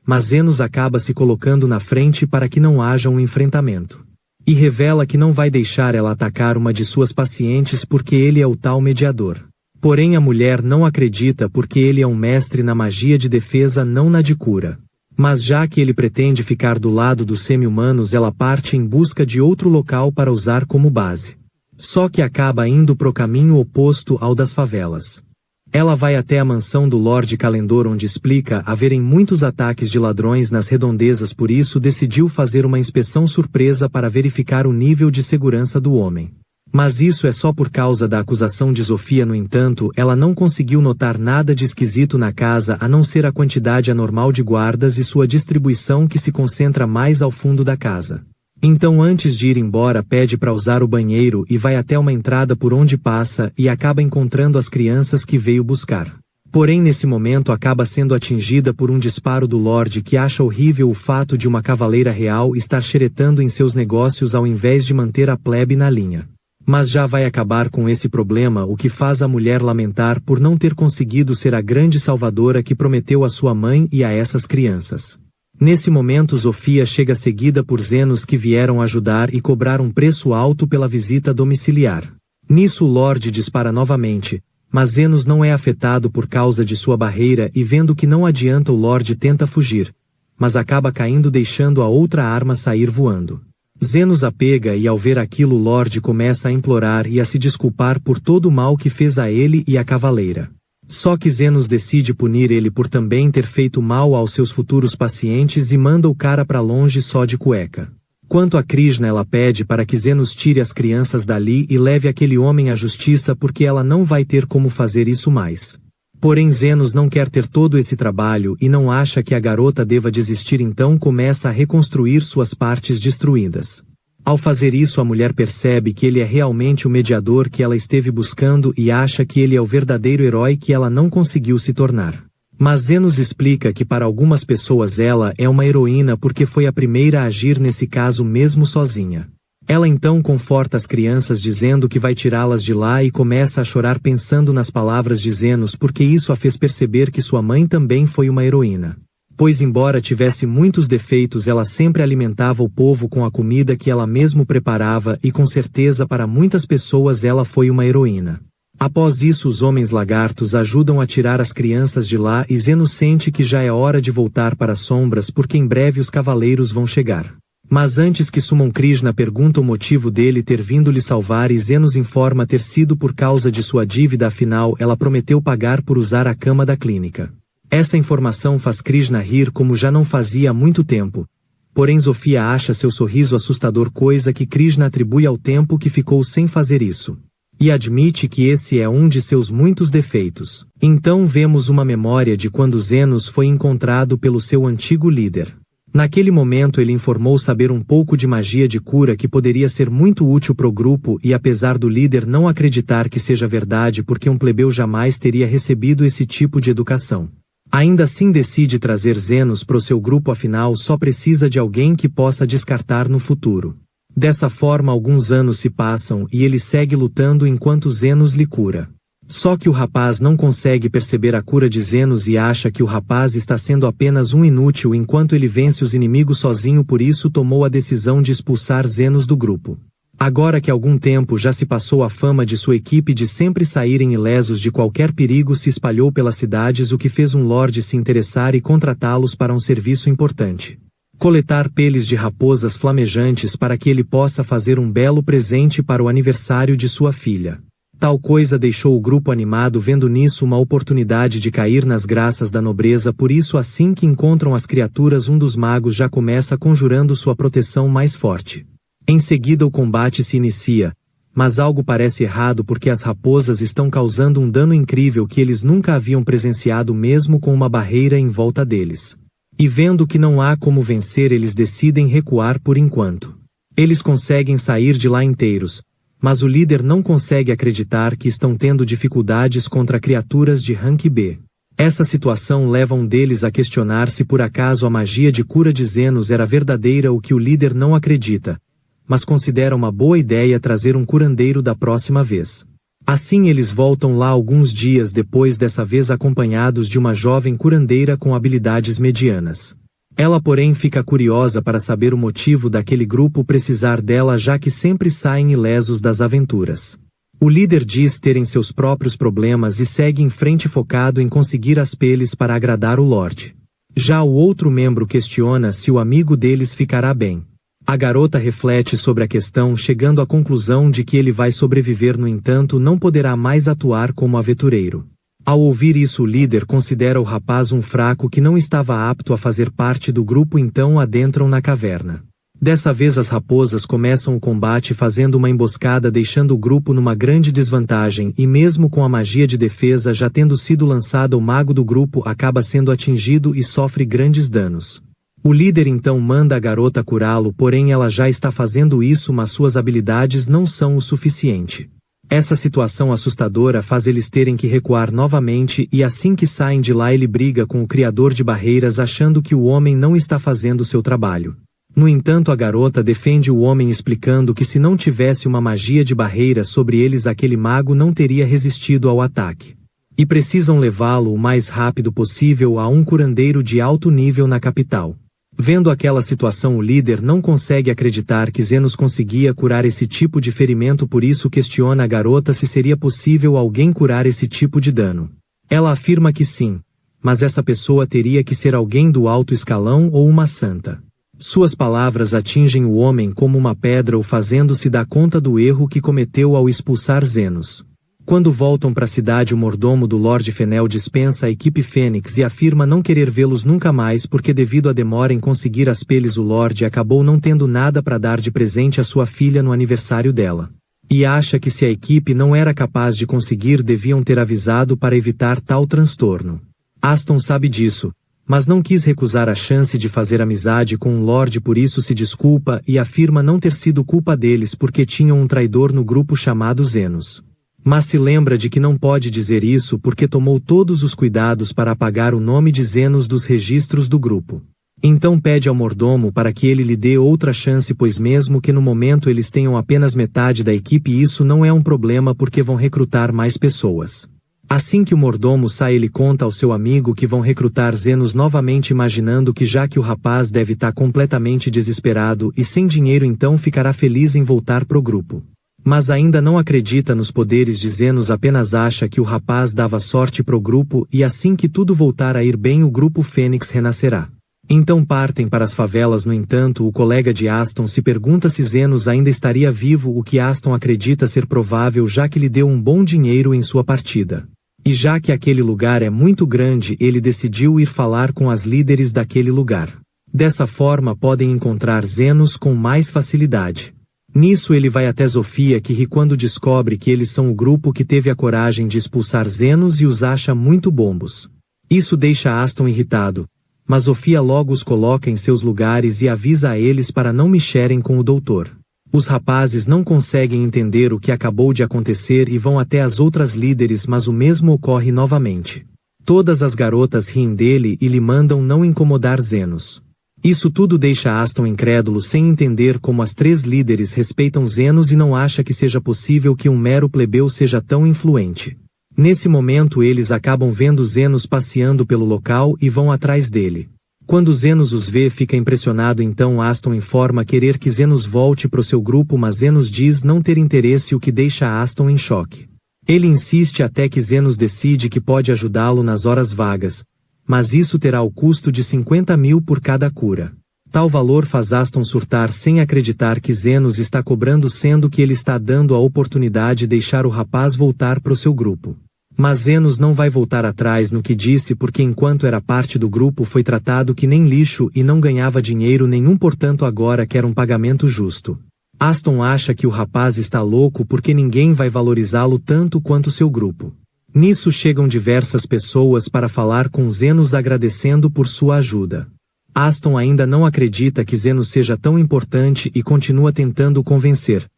mas Zenos acaba se colocando na frente para que não haja um enfrentamento. E revela que não vai deixar ela atacar uma de suas pacientes porque ele é o tal mediador. Porém a mulher não acredita porque ele é um mestre na magia de defesa, não na de cura. Mas já que ele pretende ficar do lado dos semi-humanos, ela parte em busca de outro local para usar como base. Só que acaba indo pro caminho oposto ao das favelas. Ela vai até a mansão do Lord Calendor, onde explica haverem muitos ataques de ladrões nas redondezas, por isso decidiu fazer uma inspeção surpresa para verificar o nível de segurança do homem. Mas isso é só por causa da acusação de Sofia. No entanto, ela não conseguiu notar nada de esquisito na casa a não ser a quantidade anormal de guardas e sua distribuição, que se concentra mais ao fundo da casa. Então, antes de ir embora, pede para usar o banheiro e vai até uma entrada por onde passa e acaba encontrando as crianças que veio buscar. Porém, nesse momento acaba sendo atingida por um disparo do Lorde, que acha horrível o fato de uma cavaleira real estar xeretando em seus negócios ao invés de manter a plebe na linha. Mas já vai acabar com esse problema, o que faz a mulher lamentar por não ter conseguido ser a grande salvadora que prometeu a sua mãe e a essas crianças. Nesse momento, Sofia chega seguida por Zenos, que vieram ajudar e cobrar um preço alto pela visita domiciliar. Nisso o Lorde dispara novamente, mas Zenos não é afetado por causa de sua barreira e, vendo que não adianta, o Lorde tenta fugir, mas acaba caindo, deixando a outra arma sair voando. Zenos a pega e, ao ver aquilo, o Lorde começa a implorar e a se desculpar por todo o mal que fez a ele e a cavaleira. Só que Zenos decide punir ele por também ter feito mal aos seus futuros pacientes e manda o cara pra longe só de cueca. Quanto a Krishna, ela pede para que Zenos tire as crianças dali e leve aquele homem à justiça, porque ela não vai ter como fazer isso mais. Porém, Zenos não quer ter todo esse trabalho e não acha que a garota deva desistir, então começa a reconstruir suas partes destruídas. Ao fazer isso, a mulher percebe que ele é realmente o mediador que ela esteve buscando e acha que ele é o verdadeiro herói que ela não conseguiu se tornar. Mas Zenos explica que para algumas pessoas ela é uma heroína porque foi a primeira a agir nesse caso mesmo sozinha. Ela então conforta as crianças dizendo que vai tirá-las de lá e começa a chorar pensando nas palavras de Zenos, porque isso a fez perceber que sua mãe também foi uma heroína. Pois embora tivesse muitos defeitos, ela sempre alimentava o povo com a comida que ela mesmo preparava e com certeza para muitas pessoas ela foi uma heroína. Após isso, os homens lagartos ajudam a tirar as crianças de lá e Zenos sente que já é hora de voltar para as sombras, porque em breve os cavaleiros vão chegar. Mas antes que sumam, Krishna pergunta o motivo dele ter vindo lhe salvar e Zenos informa ter sido por causa de sua dívida, afinal ela prometeu pagar por usar a cama da clínica. Essa informação faz Krishna rir como já não fazia há muito tempo. Porém, Sofia acha seu sorriso assustador, coisa que Krishna atribui ao tempo que ficou sem fazer isso. E admite que esse é um de seus muitos defeitos. Então vemos uma memória de quando Zenos foi encontrado pelo seu antigo líder. Naquele momento ele informou saber um pouco de magia de cura que poderia ser muito útil pro grupo, e apesar do líder não acreditar que seja verdade porque um plebeu jamais teria recebido esse tipo de educação, ainda assim decide trazer Zenos pro seu grupo, afinal só precisa de alguém que possa descartar no futuro. Dessa forma, alguns anos se passam e ele segue lutando enquanto Zenos lhe cura. Só que o rapaz não consegue perceber a cura de Zenos e acha que o rapaz está sendo apenas um inútil enquanto ele vence os inimigos sozinho, por isso tomou a decisão de expulsar Zenos do grupo. Agora que algum tempo já se passou, a fama de sua equipe de sempre saírem ilesos de qualquer perigo se espalhou pelas cidades, o que fez um lorde se interessar e contratá-los para um serviço importante: coletar peles de raposas flamejantes para que ele possa fazer um belo presente para o aniversário de sua filha. Tal coisa deixou o grupo animado, vendo nisso uma oportunidade de cair nas graças da nobreza, por isso assim que encontram as criaturas, um dos magos já começa conjurando sua proteção mais forte. Em seguida o combate se inicia, mas algo parece errado porque as raposas estão causando um dano incrível que eles nunca haviam presenciado mesmo com uma barreira em volta deles. E vendo que não há como vencer, eles decidem recuar por enquanto. Eles conseguem sair de lá inteiros, mas o líder não consegue acreditar que estão tendo dificuldades contra criaturas de rank B. Essa situação leva um deles a questionar se por acaso a magia de cura de Zenos era verdadeira, o que o líder não acredita, mas considera uma boa ideia trazer um curandeiro da próxima vez. Assim eles voltam lá alguns dias depois, dessa vez acompanhados de uma jovem curandeira com habilidades medianas. Ela, porém, fica curiosa para saber o motivo daquele grupo precisar dela, já que sempre saem ilesos das aventuras. O líder diz terem seus próprios problemas e segue em frente focado em conseguir as peles para agradar o Lorde. Já o outro membro questiona se o amigo deles ficará bem. A garota reflete sobre a questão, chegando à conclusão de que ele vai sobreviver, no entanto não poderá mais atuar como aventureiro. Ao ouvir isso, o líder considera o rapaz um fraco que não estava apto a fazer parte do grupo, então adentram na caverna. Dessa vez as raposas começam o combate fazendo uma emboscada, deixando o grupo numa grande desvantagem, e mesmo com a magia de defesa já tendo sido lançada, o mago do grupo acaba sendo atingido e sofre grandes danos. O líder então manda a garota curá-lo, porém ela já está fazendo isso, mas suas habilidades não são o suficiente. Essa situação assustadora faz eles terem que recuar novamente, e assim que saem de lá ele briga com o criador de barreiras, achando que o homem não está fazendo seu trabalho. No entanto, a garota defende o homem, explicando que se não tivesse uma magia de barreira sobre eles, aquele mago não teria resistido ao ataque. E precisam levá-lo o mais rápido possível a um curandeiro de alto nível na capital. Vendo aquela situação, o líder não consegue acreditar que Zenos conseguia curar esse tipo de ferimento, por isso questiona a garota se seria possível alguém curar esse tipo de dano. Ela afirma que sim, mas essa pessoa teria que ser alguém do alto escalão ou uma santa. Suas palavras atingem o homem como uma pedra, o fazendo-se dar conta do erro que cometeu ao expulsar Zenos. Quando voltam para a cidade, o mordomo do Lord Fenel dispensa a equipe Fênix e afirma não querer vê-los nunca mais, porque devido à demora em conseguir as peles o Lorde acabou não tendo nada para dar de presente à sua filha no aniversário dela. E acha que se a equipe não era capaz de conseguir, deviam ter avisado para evitar tal transtorno. Aston sabe disso, mas não quis recusar a chance de fazer amizade com o Lorde, por isso se desculpa e afirma não ter sido culpa deles porque tinham um traidor no grupo chamado Zenos. Mas se lembra de que não pode dizer isso porque tomou todos os cuidados para apagar o nome de Zenos dos registros do grupo. Então pede ao mordomo para que ele lhe dê outra chance, pois mesmo que no momento eles tenham apenas metade da equipe, isso não é um problema porque vão recrutar mais pessoas. Assim que o mordomo sai, ele conta ao seu amigo que vão recrutar Zenos novamente, imaginando que já que o rapaz deve estar completamente desesperado e sem dinheiro, então ficará feliz em voltar pro grupo. Mas ainda não acredita nos poderes de Zenos, apenas acha que o rapaz dava sorte pro grupo, e assim que tudo voltar a ir bem, o grupo Fênix renascerá. Então partem para as favelas. No entanto, o colega de Aston se pergunta se Zenos ainda estaria vivo, o que Aston acredita ser provável, já que lhe deu um bom dinheiro em sua partida. E já que aquele lugar é muito grande, ele decidiu ir falar com as líderes daquele lugar. Dessa forma podem encontrar Zenos com mais facilidade. Nisso ele vai até Zofia, que ri quando descobre que eles são o grupo que teve a coragem de expulsar Zenos e os acha muito bobos. Isso deixa Aston irritado, mas Zofia logo os coloca em seus lugares e avisa a eles para não mexerem com o doutor. Os rapazes não conseguem entender o que acabou de acontecer e vão até as outras líderes, mas o mesmo ocorre novamente. Todas as garotas riem dele e lhe mandam não incomodar Zenos. Isso tudo deixa Aston incrédulo, sem entender como as três líderes respeitam Zenos e não acha que seja possível que um mero plebeu seja tão influente. Nesse momento eles acabam vendo Zenos passeando pelo local e vão atrás dele. Quando Zenos os vê, fica impressionado, então Aston informa querer que Zenos volte pro seu grupo, mas Zenos diz não ter interesse, o que deixa Aston em choque. Ele insiste até que Zenos decide que pode ajudá-lo nas horas vagas, mas isso terá o custo de 50.000 por cada cura. Tal valor faz Aston surtar, sem acreditar que Zenos está cobrando, sendo que ele está dando a oportunidade de deixar o rapaz voltar pro seu grupo. Mas Zenos não vai voltar atrás no que disse, porque enquanto era parte do grupo foi tratado que nem lixo e não ganhava dinheiro nenhum, portanto agora quer um pagamento justo. Aston acha que o rapaz está louco porque ninguém vai valorizá-lo tanto quanto seu grupo. Nisso chegam diversas pessoas para falar com Zenos agradecendo por sua ajuda. Aston ainda não acredita que Zenos seja tão importante e continua tentando convencer.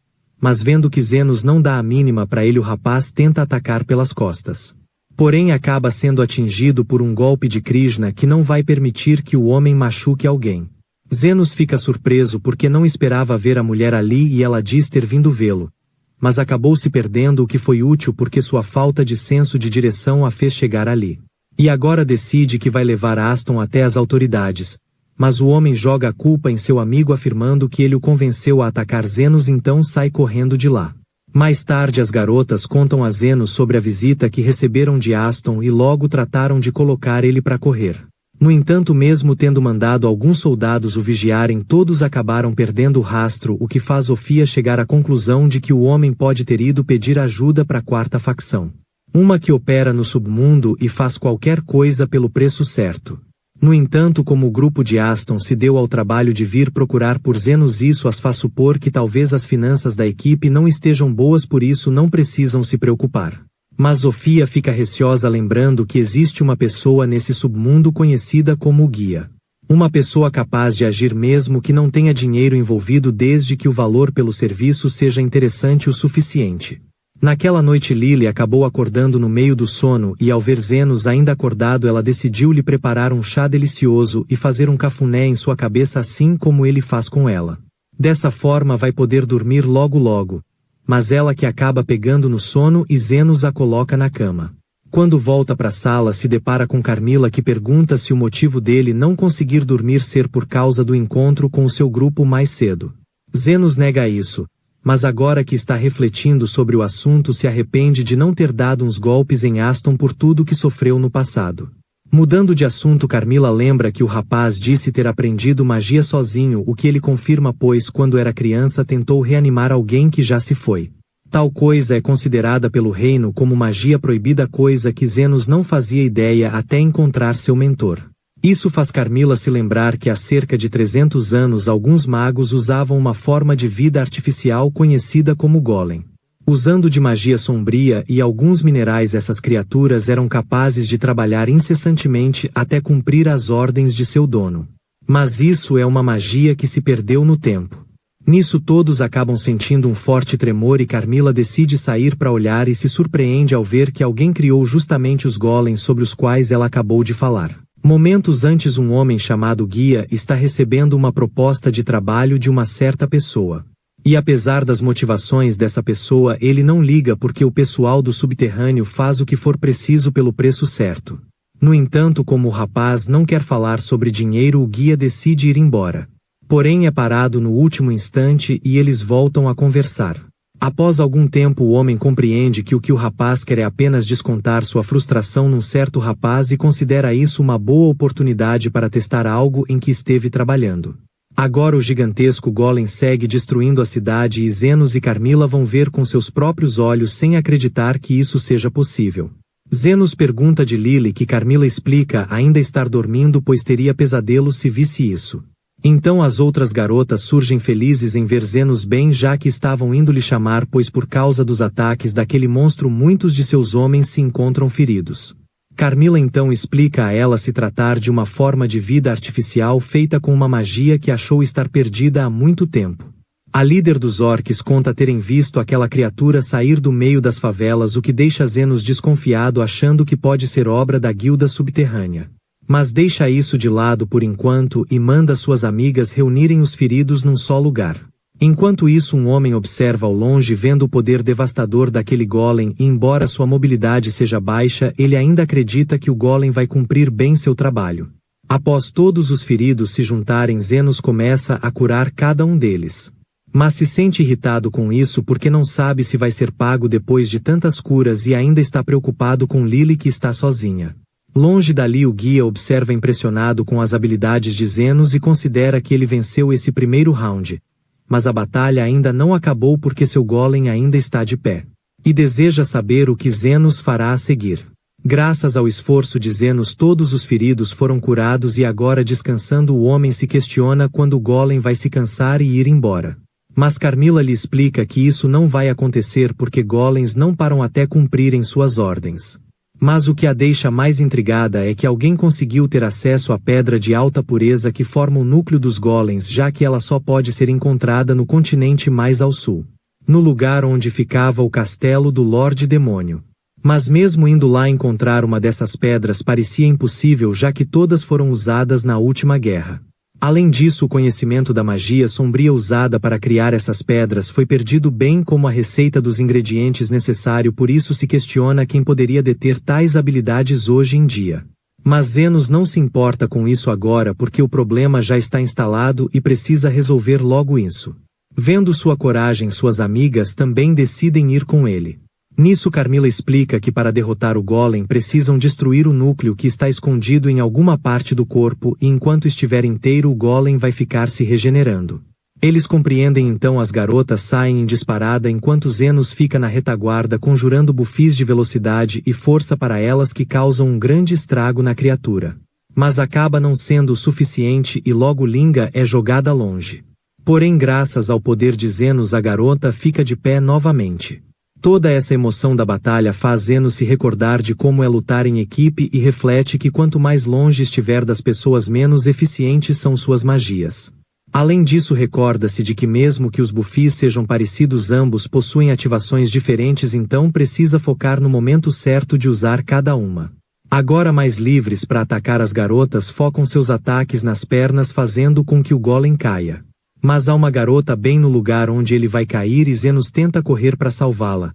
Mas vendo que Zenos não dá a mínima para ele, o rapaz tenta atacar pelas costas. Porém acaba sendo atingido por um golpe de Krishna que não vai permitir que o homem machuque alguém. Zenos fica surpreso porque não esperava ver a mulher ali e ela diz ter vindo vê-lo. Mas acabou se perdendo, o que foi útil porque sua falta de senso de direção a fez chegar ali. E agora decide que vai levar Aston até as autoridades. Mas o homem joga a culpa em seu amigo, afirmando que ele o convenceu a atacar Zenos, então sai correndo de lá. Mais tarde as garotas contam a Zenos sobre a visita que receberam de Aston e logo trataram de colocar ele para correr. No entanto, mesmo tendo mandado alguns soldados o vigiarem, todos acabaram perdendo o rastro, o que faz Zofia chegar à conclusão de que o homem pode ter ido pedir ajuda para a quarta facção. Uma que opera no submundo e faz qualquer coisa pelo preço certo. No entanto, como o grupo de Aston se deu ao trabalho de vir procurar por Zenos, isso as faz supor que talvez as finanças da equipe não estejam boas, por isso não precisam se preocupar. Mas Zofia fica receosa lembrando que existe uma pessoa nesse submundo conhecida como o Guia. Uma pessoa capaz de agir mesmo que não tenha dinheiro envolvido, desde que o valor pelo serviço seja interessante o suficiente. Naquela noite Lily acabou acordando no meio do sono e, ao ver Zenos ainda acordado, ela decidiu lhe preparar um chá delicioso e fazer um cafuné em sua cabeça, assim como ele faz com ela. Dessa forma vai poder dormir logo logo. Mas ela que acaba pegando no sono e Zenos a coloca na cama. Quando volta para a sala, se depara com Carmila, que pergunta se o motivo dele não conseguir dormir ser por causa do encontro com o seu grupo mais cedo. Zenos nega isso, mas agora que está refletindo sobre o assunto, se arrepende de não ter dado uns golpes em Aston por tudo que sofreu no passado. Mudando de assunto, Carmila lembra que o rapaz disse ter aprendido magia sozinho, o que ele confirma, pois quando era criança tentou reanimar alguém que já se foi. Tal coisa é considerada pelo reino como magia proibida, coisa que Zenos não fazia ideia até encontrar seu mentor. Isso faz Carmila se lembrar que há cerca de 300 anos alguns magos usavam uma forma de vida artificial conhecida como Golem. Usando de magia sombria e alguns minerais, essas criaturas eram capazes de trabalhar incessantemente até cumprir as ordens de seu dono. Mas isso é uma magia que se perdeu no tempo. Nisso todos acabam sentindo um forte tremor e Carmila decide sair para olhar e se surpreende ao ver que alguém criou justamente os golems sobre os quais ela acabou de falar. Momentos antes, um homem chamado Guia está recebendo uma proposta de trabalho de uma certa pessoa. E apesar das motivações dessa pessoa, ele não liga, porque o pessoal do subterrâneo faz o que for preciso pelo preço certo. No entanto, como o rapaz não quer falar sobre dinheiro, o Guia decide ir embora. Porém é parado no último instante e eles voltam a conversar. Após algum tempo, o homem compreende que o rapaz quer é apenas descontar sua frustração num certo rapaz e considera isso uma boa oportunidade para testar algo em que esteve trabalhando. Agora o gigantesco golem segue destruindo a cidade e Zenos e Carmila vão ver com seus próprios olhos sem acreditar que isso seja possível. Zenos pergunta de Lily, que Carmila explica ainda estar dormindo, pois teria pesadelos se visse isso. Então as outras garotas surgem felizes em ver Zenos bem, já que estavam indo lhe chamar, pois por causa dos ataques daquele monstro muitos de seus homens se encontram feridos. Carmila então explica a ela se tratar de uma forma de vida artificial feita com uma magia que achou estar perdida há muito tempo. A líder dos orques conta terem visto aquela criatura sair do meio das favelas, o que deixa Zenos desconfiado, achando que pode ser obra da guilda subterrânea. Mas deixa isso de lado por enquanto e manda suas amigas reunirem os feridos num só lugar. Enquanto isso, um homem observa ao longe, vendo o poder devastador daquele golem, e embora sua mobilidade seja baixa, ele ainda acredita que o golem vai cumprir bem seu trabalho. Após todos os feridos se juntarem, Zenos começa a curar cada um deles. Mas se sente irritado com isso porque não sabe se vai ser pago depois de tantas curas e ainda está preocupado com Lily, que está sozinha. Longe dali, o Guia observa impressionado com as habilidades de Zenos e considera que ele venceu esse primeiro round. Mas a batalha ainda não acabou, porque seu golem ainda está de pé. E deseja saber o que Zenos fará a seguir. Graças ao esforço de Zenos, todos os feridos foram curados e agora, descansando, o homem se questiona quando o golem vai se cansar e ir embora. Mas Carmila lhe explica que isso não vai acontecer porque golems não param até cumprirem suas ordens. Mas o que a deixa mais intrigada é que alguém conseguiu ter acesso à pedra de alta pureza que forma o núcleo dos golems, já que ela só pode ser encontrada no continente mais ao sul, no lugar onde ficava o castelo do Lorde Demônio. Mas mesmo indo lá encontrar uma dessas pedras parecia impossível, já que todas foram usadas na última guerra. Além disso, o conhecimento da magia sombria usada para criar essas pedras foi perdido, bem como a receita dos ingredientes necessários, por isso se questiona quem poderia deter tais habilidades hoje em dia. Mas Zenos não se importa com isso agora, porque o problema já está instalado e precisa resolver logo isso. Vendo sua coragem, suas amigas também decidem ir com ele. Nisso Carmila explica que para derrotar o golem precisam destruir o núcleo que está escondido em alguma parte do corpo e enquanto estiver inteiro o golem vai ficar se regenerando. Eles compreendem então as garotas saem em disparada enquanto Zenos fica na retaguarda conjurando bufis de velocidade e força para elas que causam um grande estrago na criatura. Mas acaba não sendo o suficiente e logo Linga é jogada longe. Porém graças ao poder de Zenos a garota fica de pé novamente. Toda essa emoção da batalha faz Zenos se recordar de como é lutar em equipe e reflete que quanto mais longe estiver das pessoas menos eficientes são suas magias. Além disso recorda-se de que mesmo que os bufis sejam parecidos ambos possuem ativações diferentes então precisa focar no momento certo de usar cada uma. Agora mais livres para atacar as garotas focam seus ataques nas pernas fazendo com que o golem caia. Mas há uma garota bem no lugar onde ele vai cair e Zenos tenta correr para salvá-la.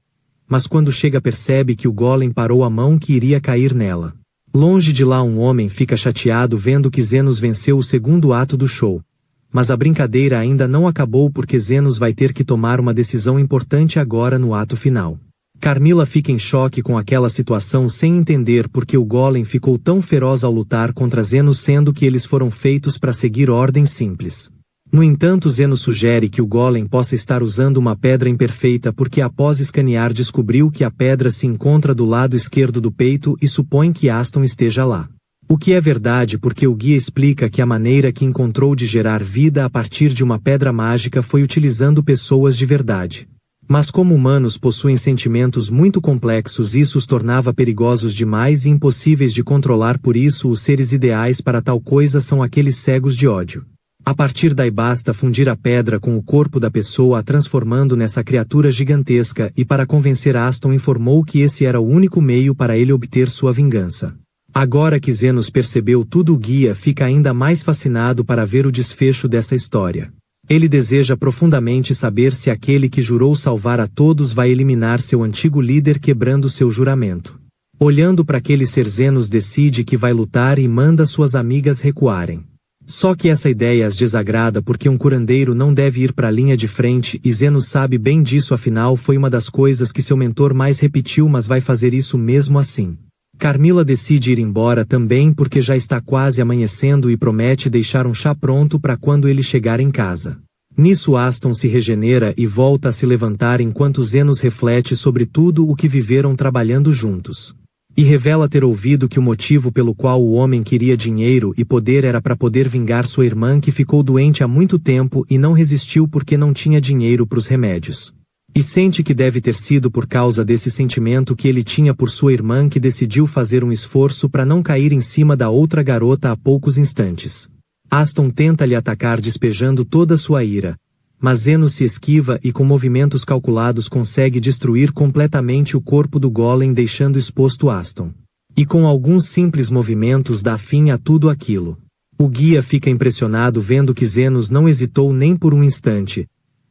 Mas quando chega percebe que o golem parou a mão que iria cair nela. Longe de lá um homem fica chateado vendo que Zenos venceu o segundo ato do show. Mas a brincadeira ainda não acabou porque Zenos vai ter que tomar uma decisão importante agora no ato final. Carmila fica em choque com aquela situação sem entender por que o golem ficou tão feroz ao lutar contra Zenos sendo que eles foram feitos para seguir ordens simples. No entanto Zenos sugere que o golem possa estar usando uma pedra imperfeita porque após escanear descobriu que a pedra se encontra do lado esquerdo do peito e supõe que Aston esteja lá. O que é verdade porque o guia explica que a maneira que encontrou de gerar vida a partir de uma pedra mágica foi utilizando pessoas de verdade. Mas como humanos possuem sentimentos muito complexos isso os tornava perigosos demais e impossíveis de controlar por isso os seres ideais para tal coisa são aqueles cegos de ódio. A partir daí basta fundir a pedra com o corpo da pessoa a transformando nessa criatura gigantesca e para convencer Aston informou que esse era o único meio para ele obter sua vingança. Agora que Zenos percebeu tudo o guia fica ainda mais fascinado para ver o desfecho dessa história. Ele deseja profundamente saber se aquele que jurou salvar a todos vai eliminar seu antigo líder quebrando seu juramento. Olhando para aquele ser Zenos decide que vai lutar e manda suas amigas recuarem. Só que essa ideia as desagrada porque um curandeiro não deve ir para a linha de frente e Zenos sabe bem disso afinal foi uma das coisas que seu mentor mais repetiu mas vai fazer isso mesmo assim. Carmila decide ir embora também porque já está quase amanhecendo e promete deixar um chá pronto para quando ele chegar em casa. Nisso Aston se regenera e volta a se levantar enquanto Zenos reflete sobre tudo o que viveram trabalhando juntos. E revela ter ouvido que o motivo pelo qual o homem queria dinheiro e poder era para poder vingar sua irmã que ficou doente há muito tempo e não resistiu porque não tinha dinheiro para os remédios. E sente que deve ter sido por causa desse sentimento que ele tinha por sua irmã que decidiu fazer um esforço para não cair em cima da outra garota a poucos instantes. Aston tenta lhe atacar despejando toda sua ira. Mas Zenos se esquiva e com movimentos calculados consegue destruir completamente o corpo do golem deixando exposto Aston. E com alguns simples movimentos dá fim a tudo aquilo. O guia fica impressionado vendo que Zenos não hesitou nem por um instante,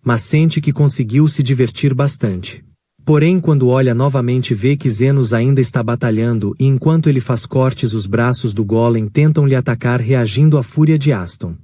mas sente que conseguiu se divertir bastante. Porém quando olha novamente vê que Zenos ainda está batalhando e enquanto ele faz cortes os braços do golem tentam lhe atacar reagindo à fúria de Aston.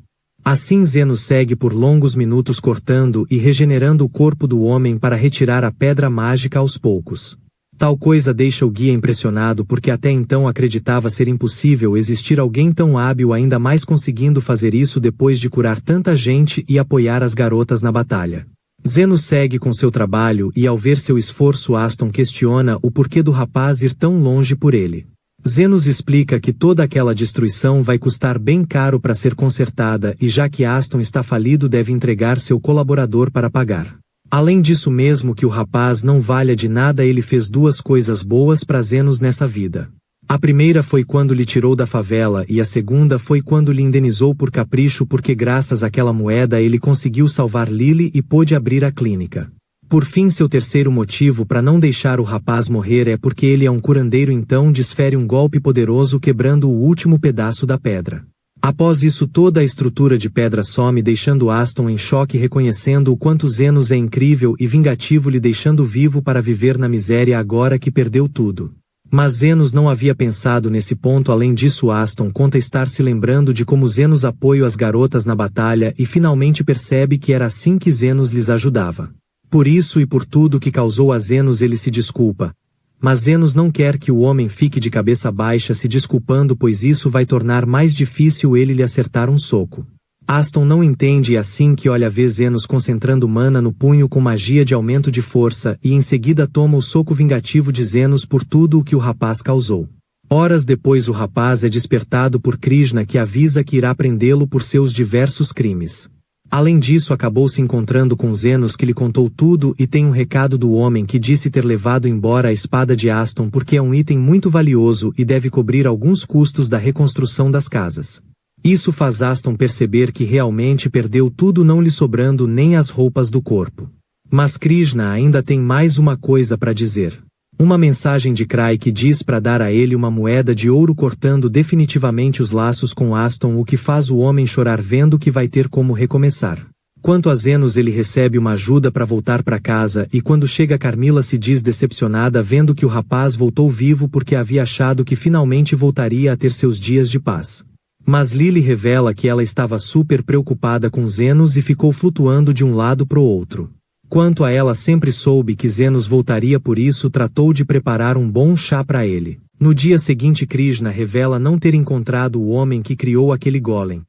Assim Zenos segue por longos minutos cortando e regenerando o corpo do homem para retirar a pedra mágica aos poucos. Tal coisa deixa o guia impressionado porque até então acreditava ser impossível existir alguém tão hábil ainda mais conseguindo fazer isso depois de curar tanta gente e apoiar as garotas na batalha. Zenos segue com seu trabalho e ao ver seu esforço Aston questiona o porquê do rapaz ir tão longe por ele. Zenos explica que toda aquela destruição vai custar bem caro para ser consertada e já que Aston está falido deve entregar seu colaborador para pagar. Além disso mesmo que o rapaz não valha de nada ele fez duas coisas boas para Zenos nessa vida. A primeira foi quando lhe tirou da favela e a segunda foi quando lhe indenizou por capricho porque graças àquela moeda ele conseguiu salvar Lily e pôde abrir a clínica. Por fim seu terceiro motivo para não deixar o rapaz morrer é porque ele é um curandeiro então desfere um golpe poderoso quebrando o último pedaço da pedra. Após isso toda a estrutura de pedra some deixando Aston em choque reconhecendo o quanto Zenos é incrível e vingativo lhe deixando vivo para viver na miséria agora que perdeu tudo. Mas Zenos não havia pensado nesse ponto além disso Aston conta estar se lembrando de como Zenos apoiou as garotas na batalha e finalmente percebe que era assim que Zenos lhes ajudava. Por isso e por tudo que causou a Zenos ele se desculpa. Mas Zenos não quer que o homem fique de cabeça baixa se desculpando, pois isso vai tornar mais difícil ele lhe acertar um soco. Aston não entende e assim que olha vê Zenos concentrando mana no punho com magia de aumento de força e em seguida toma o soco vingativo de Zenos por tudo o que o rapaz causou. Horas depois o rapaz é despertado por Krishna, que avisa que irá prendê-lo por seus diversos crimes. Além disso, acabou se encontrando com Zenos, que lhe contou tudo e tem um recado do homem que disse ter levado embora a espada de Aston porque é um item muito valioso e deve cobrir alguns custos da reconstrução das casas. Isso faz Aston perceber que realmente perdeu tudo, não lhe sobrando nem as roupas do corpo. Mas Krishna ainda tem mais uma coisa para dizer. Uma mensagem de Krai que diz para dar a ele uma moeda de ouro, cortando definitivamente os laços com Aston, o que faz o homem chorar vendo que vai ter como recomeçar. Quanto a Zenos, ele recebe uma ajuda para voltar para casa e quando chega Carmila se diz decepcionada vendo que o rapaz voltou vivo porque havia achado que finalmente voltaria a ter seus dias de paz. Mas Lily revela que ela estava super preocupada com Zenos e ficou flutuando de um lado pro outro. Quanto a ela, sempre soube que Zenos voltaria, por isso tratou de preparar um bom chá para ele. No dia seguinte, Krishna revela não ter encontrado o homem que criou aquele golem,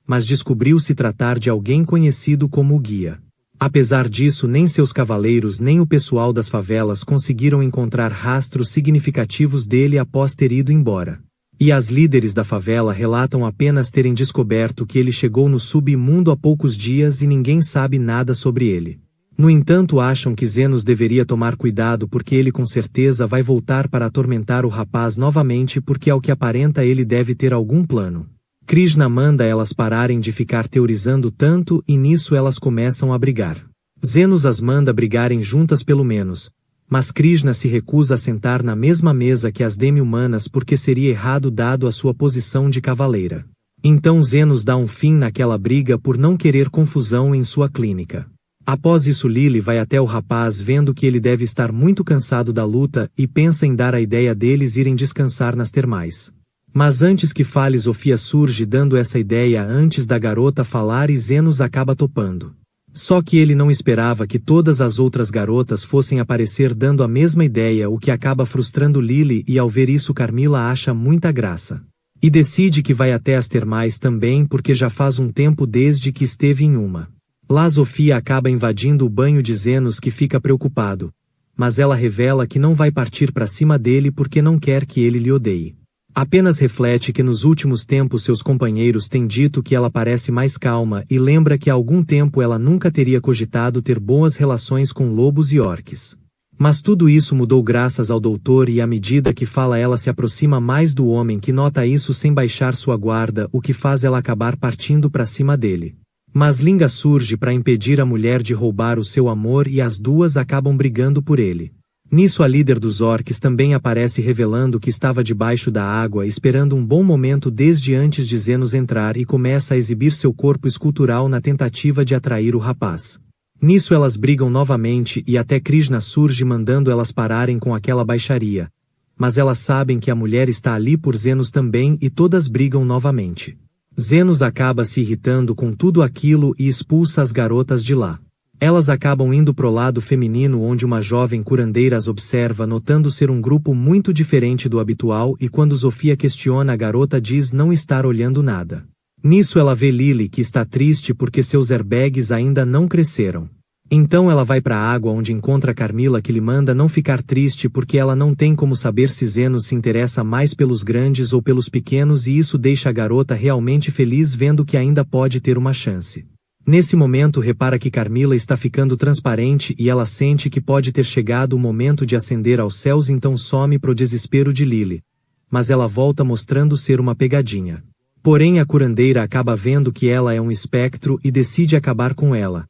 mas descobriu se tratar de alguém conhecido como o guia. Apesar disso, nem seus cavaleiros nem o pessoal das favelas conseguiram encontrar rastros significativos dele após ter ido embora. E as líderes da favela relatam apenas terem descoberto que ele chegou no submundo há poucos dias e ninguém sabe nada sobre ele. No entanto, acham que Zenos deveria tomar cuidado porque ele com certeza vai voltar para atormentar o rapaz novamente, porque ao que aparenta ele deve ter algum plano. Krishna manda elas pararem de ficar teorizando tanto e nisso elas começam a brigar. Zenos as manda brigarem juntas pelo menos, mas Krishna se recusa a sentar na mesma mesa que as demi-humanas porque seria errado dado a sua posição de cavaleira. Então Zenos dá um fim naquela briga por não querer confusão em sua clínica. Após isso, Lily vai até o rapaz vendo que ele deve estar muito cansado da luta e pensa em dar a ideia deles irem descansar nas termais. Mas antes que fale, Sofia surge dando essa ideia antes da garota falar e Zenos acaba topando. Só que ele não esperava que todas as outras garotas fossem aparecer dando a mesma ideia, o que acaba frustrando Lily e ao ver isso Carmila acha muita graça. E decide que vai até as termais também porque já faz um tempo desde que esteve em uma. Lá Sofia acaba invadindo o banho de Zenos, que fica preocupado, mas ela revela que não vai partir para cima dele porque não quer que ele lhe odeie. Apenas reflete que nos últimos tempos seus companheiros têm dito que ela parece mais calma e lembra que há algum tempo ela nunca teria cogitado ter boas relações com lobos e orques. Mas tudo isso mudou graças ao doutor e à medida que fala ela se aproxima mais do homem, que nota isso sem baixar sua guarda, o que faz ela acabar partindo para cima dele. Mas Linga surge para impedir a mulher de roubar o seu amor e as duas acabam brigando por ele. Nisso a líder dos orques também aparece revelando que estava debaixo da água esperando um bom momento desde antes de Zenos entrar e começa a exibir seu corpo escultural na tentativa de atrair o rapaz. Nisso elas brigam novamente e até Krishna surge mandando elas pararem com aquela baixaria. Mas elas sabem que a mulher está ali por Zenos também e todas brigam novamente. Zenos acaba se irritando com tudo aquilo e expulsa as garotas de lá. Elas acabam indo pro lado feminino, onde uma jovem curandeira as observa, notando ser um grupo muito diferente do habitual, e quando Sofia questiona, a garota diz não estar olhando nada. Nisso ela vê Lily, que está triste porque seus airbags ainda não cresceram. Então ela vai para a água, onde encontra Carmila, que lhe manda não ficar triste porque ela não tem como saber se Zenos se interessa mais pelos grandes ou pelos pequenos, e isso deixa a garota realmente feliz vendo que ainda pode ter uma chance. Nesse momento repara que Carmila está ficando transparente e ela sente que pode ter chegado o momento de ascender aos céus, então some pro desespero de Lily. Mas ela volta mostrando ser uma pegadinha. Porém a curandeira acaba vendo que ela é um espectro e decide acabar com ela.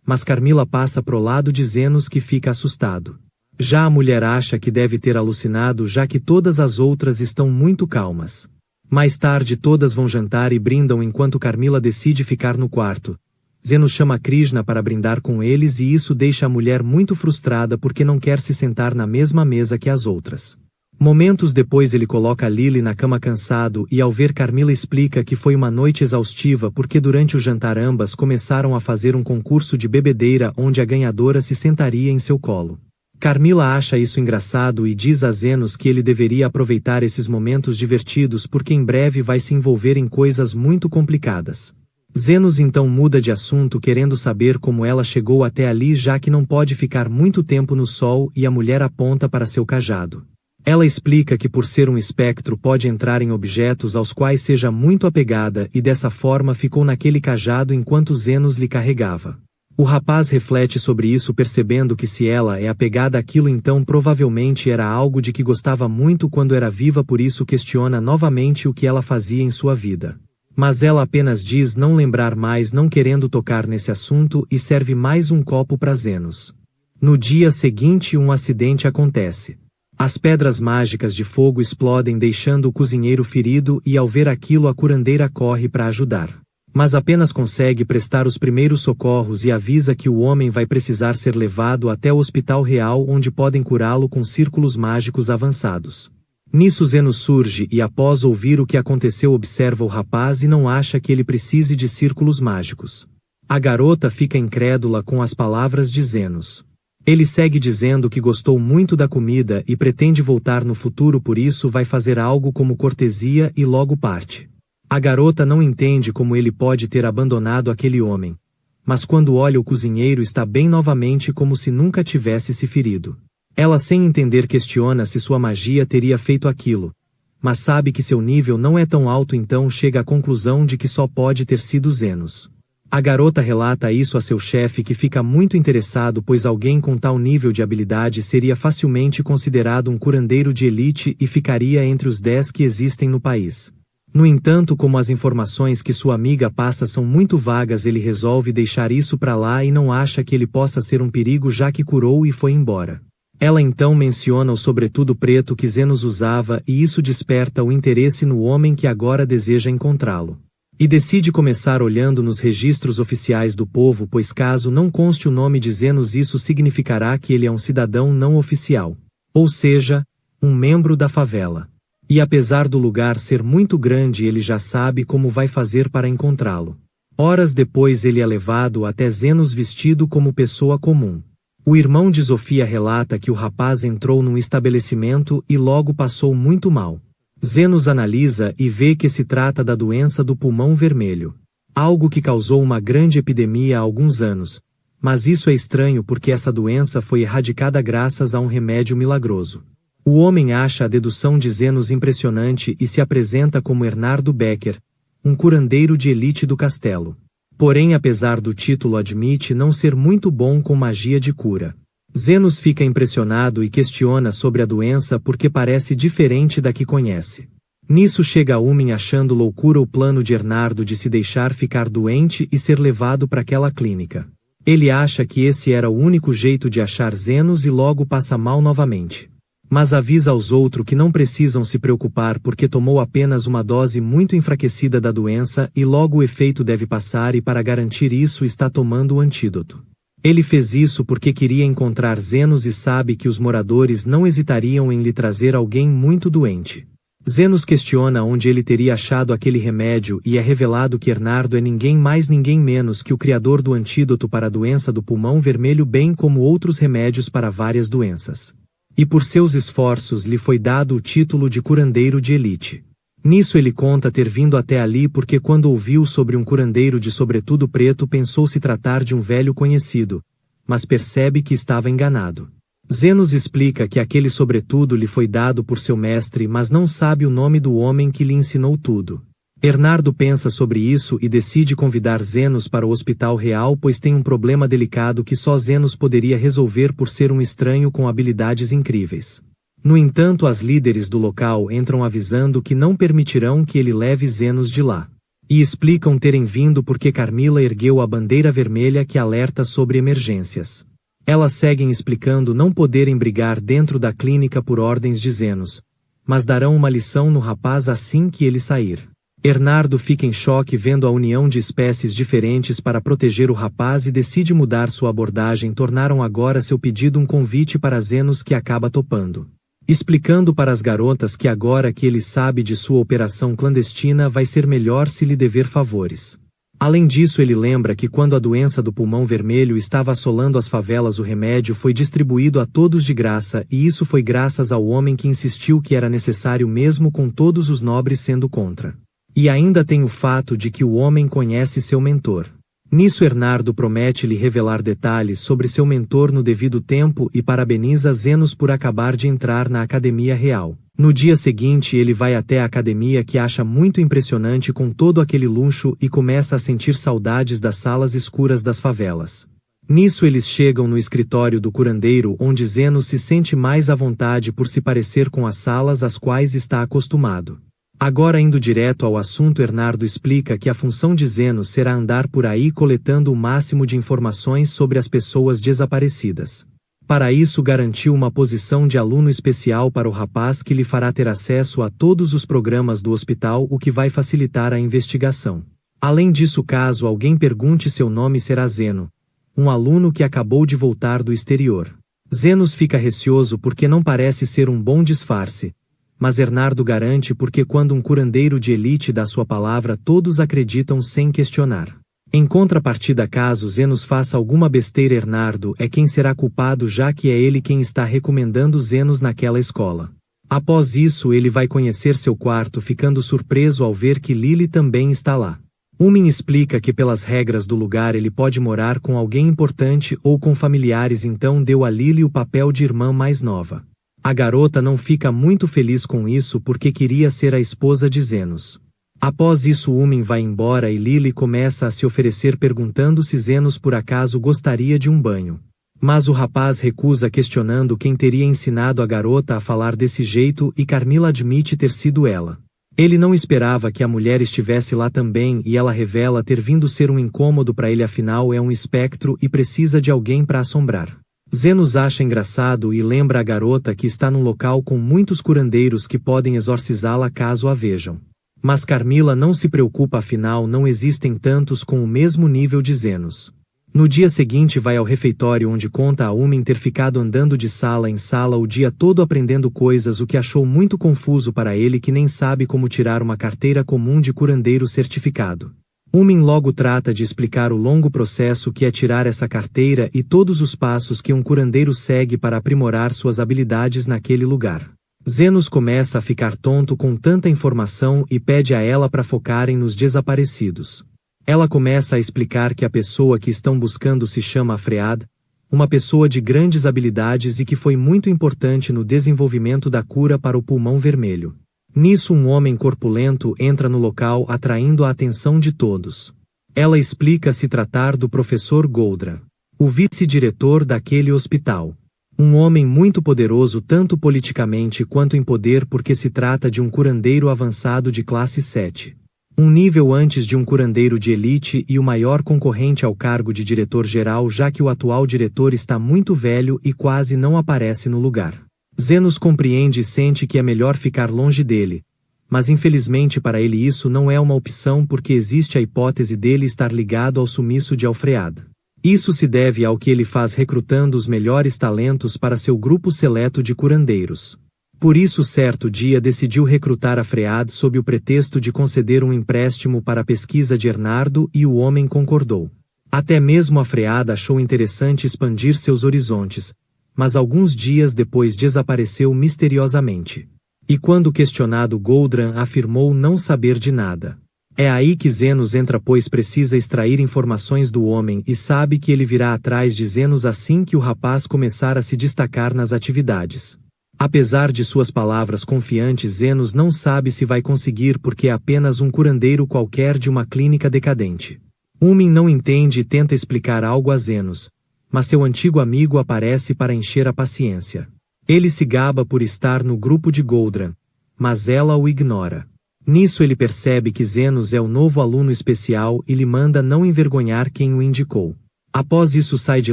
Mas Carmila passa pro lado de Zenos, que fica assustado. Já a mulher acha que deve ter alucinado, já que todas as outras estão muito calmas. Mais tarde todas vão jantar e brindam enquanto Carmila decide ficar no quarto. Zenos chama Krishna para brindar com eles e isso deixa a mulher muito frustrada porque não quer se sentar na mesma mesa que as outras. Momentos depois ele coloca Lily na cama cansado e ao ver Carmila explica que foi uma noite exaustiva porque durante o jantar ambas começaram a fazer um concurso de bebedeira onde a ganhadora se sentaria em seu colo. Carmila acha isso engraçado e diz a Zenos que ele deveria aproveitar esses momentos divertidos porque em breve vai se envolver em coisas muito complicadas. Zenos então muda de assunto querendo saber como ela chegou até ali já que não pode ficar muito tempo no sol e a mulher aponta para seu cajado. Ela explica que por ser um espectro pode entrar em objetos aos quais seja muito apegada e dessa forma ficou naquele cajado enquanto Zenos lhe carregava. O rapaz reflete sobre isso percebendo que se ela é apegada àquilo então provavelmente era algo de que gostava muito quando era viva, por isso questiona novamente o que ela fazia em sua vida. Mas ela apenas diz não lembrar mais, não querendo tocar nesse assunto, e serve mais um copo para Zenos. No dia seguinte um acidente acontece. As pedras mágicas de fogo explodem deixando o cozinheiro ferido e ao ver aquilo a curandeira corre para ajudar. Mas apenas consegue prestar os primeiros socorros e avisa que o homem vai precisar ser levado até o hospital real onde podem curá-lo com círculos mágicos avançados. Nisso Zenos surge e após ouvir o que aconteceu observa o rapaz e não acha que ele precise de círculos mágicos. A garota fica incrédula com as palavras de Zenos. Ele segue dizendo que gostou muito da comida e pretende voltar no futuro, por isso vai fazer algo como cortesia e logo parte. A garota não entende como ele pode ter abandonado aquele homem. Mas quando olha o cozinheiro está bem novamente como se nunca tivesse se ferido. Ela sem entender questiona se sua magia teria feito aquilo. Mas sabe que seu nível não é tão alto, então chega à conclusão de que só pode ter sido Zenos. A garota relata isso a seu chefe que fica muito interessado pois alguém com tal nível de habilidade seria facilmente considerado um curandeiro de elite e ficaria entre os 10 que existem no país. No entanto, como as informações que sua amiga passa são muito vagas, ele resolve deixar isso para lá e não acha que ele possa ser um perigo já que curou e foi embora. Ela então menciona o sobretudo preto que Zenos usava e isso desperta o interesse no homem que agora deseja encontrá-lo. E decide começar olhando nos registros oficiais do povo, pois caso não conste o nome de Zenos isso significará que ele é um cidadão não oficial. Ou seja, um membro da favela. E apesar do lugar ser muito grande ele já sabe como vai fazer para encontrá-lo. Horas depois ele é levado até Zenos vestido como pessoa comum. O irmão de Sofia relata que o rapaz entrou num estabelecimento e logo passou muito mal. Zenos analisa e vê que se trata da doença do pulmão vermelho. Algo que causou uma grande epidemia há alguns anos. Mas isso é estranho porque essa doença foi erradicada graças a um remédio milagroso. O homem acha a dedução de Zenos impressionante e se apresenta como Hernardo Becker, um curandeiro de elite do castelo. Porém, apesar do título, admite não ser muito bom com magia de cura. Zenos fica impressionado e questiona sobre a doença porque parece diferente da que conhece. Nisso chega Umin achando loucura o plano de Hernardo de se deixar ficar doente e ser levado para aquela clínica. Ele acha que esse era o único jeito de achar Zenos e logo passa mal novamente. Mas avisa aos outros que não precisam se preocupar porque tomou apenas uma dose muito enfraquecida da doença e logo o efeito deve passar e para garantir isso está tomando o antídoto. Ele fez isso porque queria encontrar Zenos e sabe que os moradores não hesitariam em lhe trazer alguém muito doente. Zenos questiona onde ele teria achado aquele remédio e é revelado que Hernardo é ninguém mais ninguém menos que o criador do antídoto para a doença do pulmão vermelho, bem como outros remédios para várias doenças. E por seus esforços lhe foi dado o título de curandeiro de elite. Nisso ele conta ter vindo até ali porque quando ouviu sobre um curandeiro de sobretudo preto pensou se tratar de um velho conhecido, mas percebe que estava enganado. Zenos explica que aquele sobretudo lhe foi dado por seu mestre, mas não sabe o nome do homem que lhe ensinou tudo. Hernardo pensa sobre isso e decide convidar Zenos para o hospital real, pois tem um problema delicado que só Zenos poderia resolver por ser um estranho com habilidades incríveis. No entanto, as líderes do local entram avisando que não permitirão que ele leve Zenos de lá. E explicam terem vindo porque Carmila ergueu a bandeira vermelha que alerta sobre emergências. Elas seguem explicando não poderem brigar dentro da clínica por ordens de Zenos, mas darão uma lição no rapaz assim que ele sair. Hernardo fica em choque vendo a união de espécies diferentes para proteger o rapaz e decide mudar sua abordagem. Tornaram agora seu pedido um convite para Zenos que acaba topando. explicando para as garotas que agora que ele sabe de sua operação clandestina vai ser melhor se lhe dever favores. Além disso, ele lembra que quando a doença do pulmão vermelho estava assolando as favelas, o remédio foi distribuído a todos de graça, e isso foi graças ao homem que insistiu que era necessário mesmo com todos os nobres sendo contra. E ainda tem o fato de que o homem conhece seu mentor. Nisso, Ernardo promete-lhe revelar detalhes sobre seu mentor no devido tempo e parabeniza Zenos por acabar de entrar na Academia Real. No dia seguinte, ele vai até a academia, que acha muito impressionante com todo aquele luxo, e começa a sentir saudades das salas escuras das favelas. Nisso, eles chegam no escritório do curandeiro, onde Zenos se sente mais à vontade por se parecer com as salas às quais está acostumado. Agora, indo direto ao assunto, Ernardo explica que a função de Zenos será andar por aí coletando o máximo de informações sobre as pessoas desaparecidas. Para isso, garantiu uma posição de aluno especial para o rapaz, que lhe fará ter acesso a todos os programas do hospital, o que vai facilitar a investigação. Além disso, caso alguém pergunte seu nome, será Zeno, um aluno que acabou de voltar do exterior. Zenos fica receoso porque não parece ser um bom disfarce, mas Ernardo garante porque quando um curandeiro de elite dá sua palavra, todos acreditam sem questionar. Em contrapartida, caso Zenos faça alguma besteira, Ernardo é quem será culpado, já que é ele quem está recomendando Zenos naquela escola. Após isso, ele vai conhecer seu quarto, ficando surpreso ao ver que Lily também está lá. Umin explica que pelas regras do lugar ele pode morar com alguém importante ou com familiares, então deu a Lily o papel de irmã mais nova. A garota não fica muito feliz com isso porque queria ser a esposa de Zenos. Após isso, Umin vai embora e Lily começa a se oferecer, perguntando se Zenos por acaso gostaria de um banho. Mas o rapaz recusa, questionando quem teria ensinado a garota a falar desse jeito, e Carmila admite ter sido ela. Ele não esperava que a mulher estivesse lá também, e ela revela ter vindo ser um incômodo para ele, afinal é um espectro e precisa de alguém para assombrar. Zenos acha engraçado e lembra a garota que está num local com muitos curandeiros que podem exorcizá-la caso a vejam. Mas Carmila não se preocupa, afinal não existem tantos com o mesmo nível de Zenos. No dia seguinte, vai ao refeitório, onde conta a Umin ter ficado andando de sala em sala o dia todo aprendendo coisas, o que achou muito confuso para ele, que nem sabe como tirar uma carteira comum de curandeiro certificado. Umin logo trata de explicar o longo processo que é tirar essa carteira e todos os passos que um curandeiro segue para aprimorar suas habilidades naquele lugar. Zenos começa a ficar tonto com tanta informação e pede a ela para focarem nos desaparecidos. Ela começa a explicar que a pessoa que estão buscando se chama Afread, uma pessoa de grandes habilidades e que foi muito importante no desenvolvimento da cura para o pulmão vermelho. Nisso, um homem corpulento entra no local, atraindo a atenção de todos. Ela explica se tratar do professor Goldran, o vice-diretor daquele hospital. Um homem muito poderoso tanto politicamente quanto em poder, porque se trata de um curandeiro avançado de classe 7. Um nível antes de um curandeiro de elite e o maior concorrente ao cargo de diretor-geral, já que o atual diretor está muito velho e quase não aparece no lugar. Zenos compreende e sente que é melhor ficar longe dele, mas infelizmente para ele isso não é uma opção, porque existe a hipótese dele estar ligado ao sumiço de Alfread. Isso se deve ao que ele faz recrutando os melhores talentos para seu grupo seleto de curandeiros. Por isso, certo dia decidiu recrutar Afread sob o pretexto de conceder um empréstimo para a pesquisa de Ernardo, e o homem concordou. Até mesmo Afread achou interessante expandir seus horizontes, mas alguns dias depois desapareceu misteriosamente. E quando questionado, Goldran afirmou não saber de nada. É aí que Zenos entra, pois precisa extrair informações do homem e sabe que ele virá atrás de Zenos assim que o rapaz começar a se destacar nas atividades. Apesar de suas palavras confiantes, Zenos não sabe se vai conseguir, porque é apenas um curandeiro qualquer de uma clínica decadente. Umin não entende e tenta explicar algo a Zenos, mas seu antigo amigo aparece para encher a paciência. Ele se gaba por estar no grupo de Goldran, mas ela o ignora. Nisso ele percebe que Zenos é o novo aluno especial e lhe manda não envergonhar quem o indicou. Após isso, sai de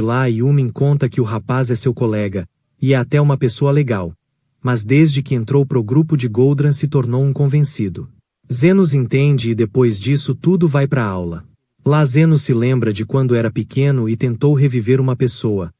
lá e Umin conta que o rapaz é seu colega, e é até uma pessoa legal, mas desde que entrou pro grupo de Goldran se tornou um convencido. Zenos entende e depois disso tudo vai pra aula. Lá Zenos se lembra de quando era pequeno e tentou reviver uma pessoa,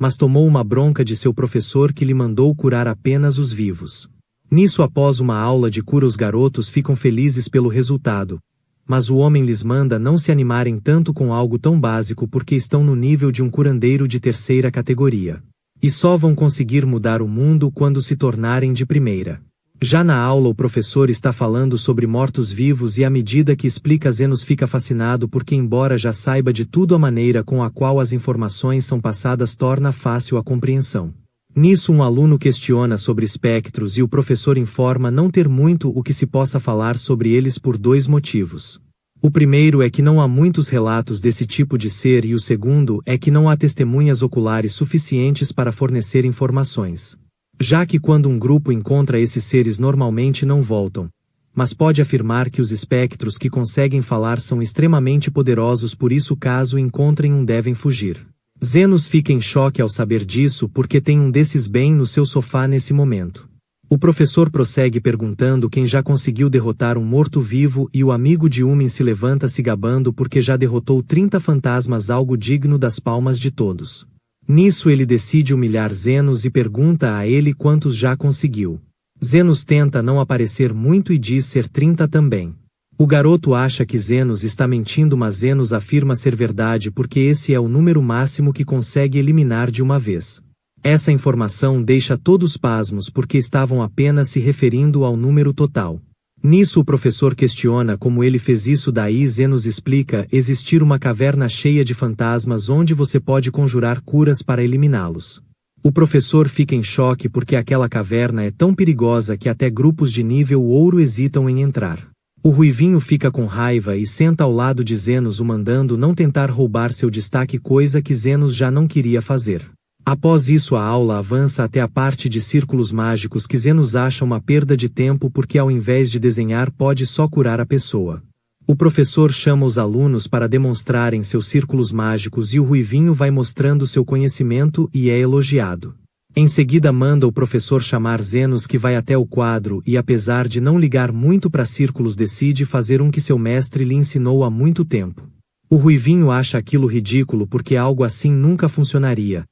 mas tomou uma bronca de seu professor que lhe mandou curar apenas os vivos. Nisso, após uma aula de cura, os garotos ficam felizes pelo resultado, mas o homem lhes manda não se animarem tanto com algo tão básico porque estão no nível de um curandeiro de terceira categoria. E só vão conseguir mudar o mundo quando se tornarem de primeira. Já na aula, o professor está falando sobre mortos-vivos e à medida que explica, Zenos fica fascinado porque, embora já saiba de tudo, a maneira com a qual as informações são passadas torna fácil a compreensão. Nisso, um aluno questiona sobre espectros e o professor informa não ter muito o que se possa falar sobre eles por dois motivos. O primeiro é que não há muitos relatos desse tipo de ser e o segundo é que não há testemunhas oculares suficientes para fornecer informações. Já que quando um grupo encontra esses seres normalmente não voltam, mas pode afirmar que os espectros que conseguem falar são extremamente poderosos, por isso caso encontrem um devem fugir. Zenos fica em choque ao saber disso porque tem um desses bem no seu sofá nesse momento. O professor prossegue perguntando quem já conseguiu derrotar um morto-vivo e o amigo de Umin se levanta se gabando porque já derrotou 30 fantasmas, algo digno das palmas de todos. Nisso ele decide humilhar Zenos e pergunta a ele quantos já conseguiu. Zenos tenta não aparecer muito e diz ser 30 também. O garoto acha que Zenos está mentindo, mas Zenos afirma ser verdade porque esse é o número máximo que consegue eliminar de uma vez. Essa informação deixa todos pasmos porque estavam apenas se referindo ao número total. Nisso o professor questiona como ele fez isso, daí Zenos explica existir uma caverna cheia de fantasmas onde você pode conjurar curas para eliminá-los. O professor fica em choque porque aquela caverna é tão perigosa que até grupos de nível ouro hesitam em entrar. O ruivinho fica com raiva e senta ao lado de Zenos, o mandando não tentar roubar seu destaque, coisa que Zenos já não queria fazer. Após isso, a aula avança até a parte de círculos mágicos que Zenos acha uma perda de tempo porque ao invés de desenhar pode só curar a pessoa. O professor chama os alunos para demonstrarem seus círculos mágicos e o ruivinho vai mostrando seu conhecimento e é elogiado. Em seguida manda o professor chamar Zenos, que vai até o quadro e, apesar de não ligar muito para círculos, decide fazer um que seu mestre lhe ensinou há muito tempo. O ruivinho acha aquilo ridículo porque algo assim nunca funcionaria,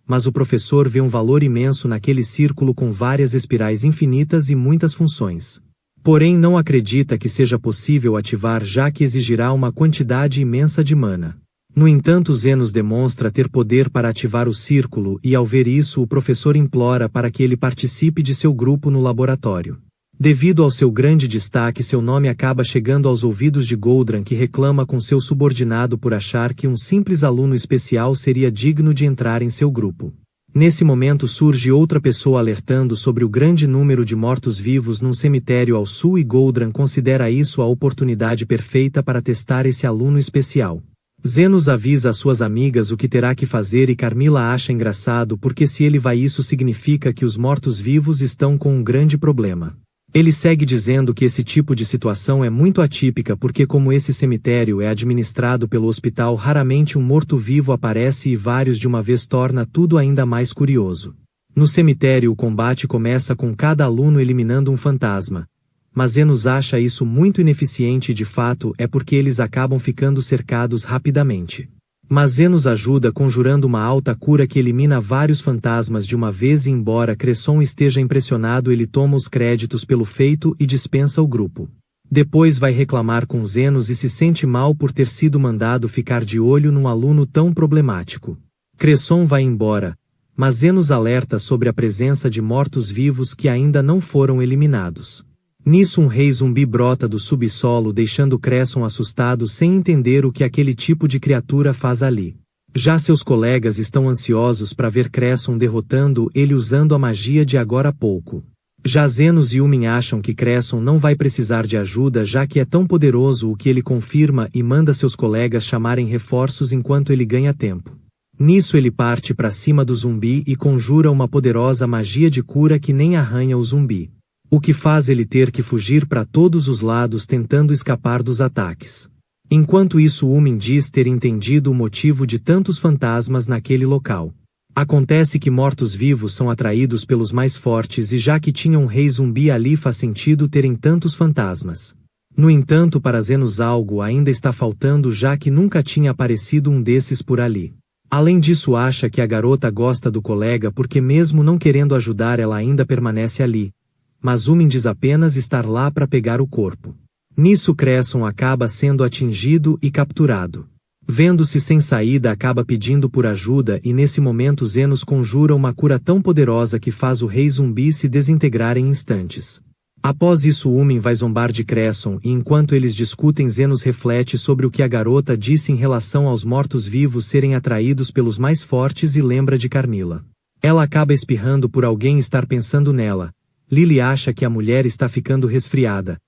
mas o professor vê um valor imenso naquele círculo com várias espirais infinitas e muitas funções. Porém não acredita que seja possível ativar, já que exigirá uma quantidade imensa de mana. No entanto, Zenos demonstra ter poder para ativar o círculo e ao ver isso o professor implora para que ele participe de seu grupo no laboratório. Devido ao seu grande destaque, seu nome acaba chegando aos ouvidos de Goldran, que reclama com seu subordinado por achar que um simples aluno especial seria digno de entrar em seu grupo. Nesse momento surge outra pessoa alertando sobre o grande número de mortos-vivos num cemitério ao sul e Goldran considera isso a oportunidade perfeita para testar esse aluno especial. Zenos avisa às suas amigas o que terá que fazer e Carmila acha engraçado porque se ele vai, isso significa que os mortos-vivos estão com um grande problema. Ele segue dizendo que esse tipo de situação é muito atípica porque, como esse cemitério é administrado pelo hospital, raramente um morto-vivo aparece e vários de uma vez torna tudo ainda mais curioso. No cemitério o combate começa com cada aluno eliminando um fantasma. Mas Zenos acha isso muito ineficiente e de fato é porque eles acabam ficando cercados rapidamente. Mas Zenos ajuda conjurando uma alta cura que elimina vários fantasmas de uma vez e embora Cresson esteja impressionado, ele toma os créditos pelo feito e dispensa o grupo. Depois vai reclamar com Zenos e se sente mal por ter sido mandado ficar de olho num aluno tão problemático. Cresson vai embora, mas Zenos alerta sobre a presença de mortos-vivos que ainda não foram eliminados. Nisso um rei zumbi brota do subsolo, deixando Cresson assustado sem entender o que aquele tipo de criatura faz ali. Já seus colegas estão ansiosos para ver Cresson derrotando ele usando a magia de agora há pouco. Já Zenos e Umin acham que Cresson não vai precisar de ajuda já que é tão poderoso, o que ele confirma e manda seus colegas chamarem reforços enquanto ele ganha tempo. Nisso ele parte para cima do zumbi e conjura uma poderosa magia de cura que nem arranha o zumbi. O que faz ele ter que fugir para todos os lados tentando escapar dos ataques. Enquanto isso, Umin diz ter entendido o motivo de tantos fantasmas naquele local. Acontece que mortos-vivos são atraídos pelos mais fortes e já que tinha um rei zumbi ali faz sentido terem tantos fantasmas. No entanto, para Zenos algo ainda está faltando já que nunca tinha aparecido um desses por ali. Além disso, acha que a garota gosta do colega porque mesmo não querendo ajudar ela ainda permanece ali. Mas Umin diz apenas estar lá para pegar o corpo. Nisso Cresson acaba sendo atingido e capturado. Vendo-se sem saída, acaba pedindo por ajuda e nesse momento Zenos conjura uma cura tão poderosa que faz o rei zumbi se desintegrar em instantes. Após isso, Umin vai zombar de Cresson e enquanto eles discutem, Zenos reflete sobre o que a garota disse em relação aos mortos-vivos serem atraídos pelos mais fortes e lembra de Carmila. Ela acaba espirrando por alguém estar pensando nela. Lily acha que a mulher está ficando resfriada.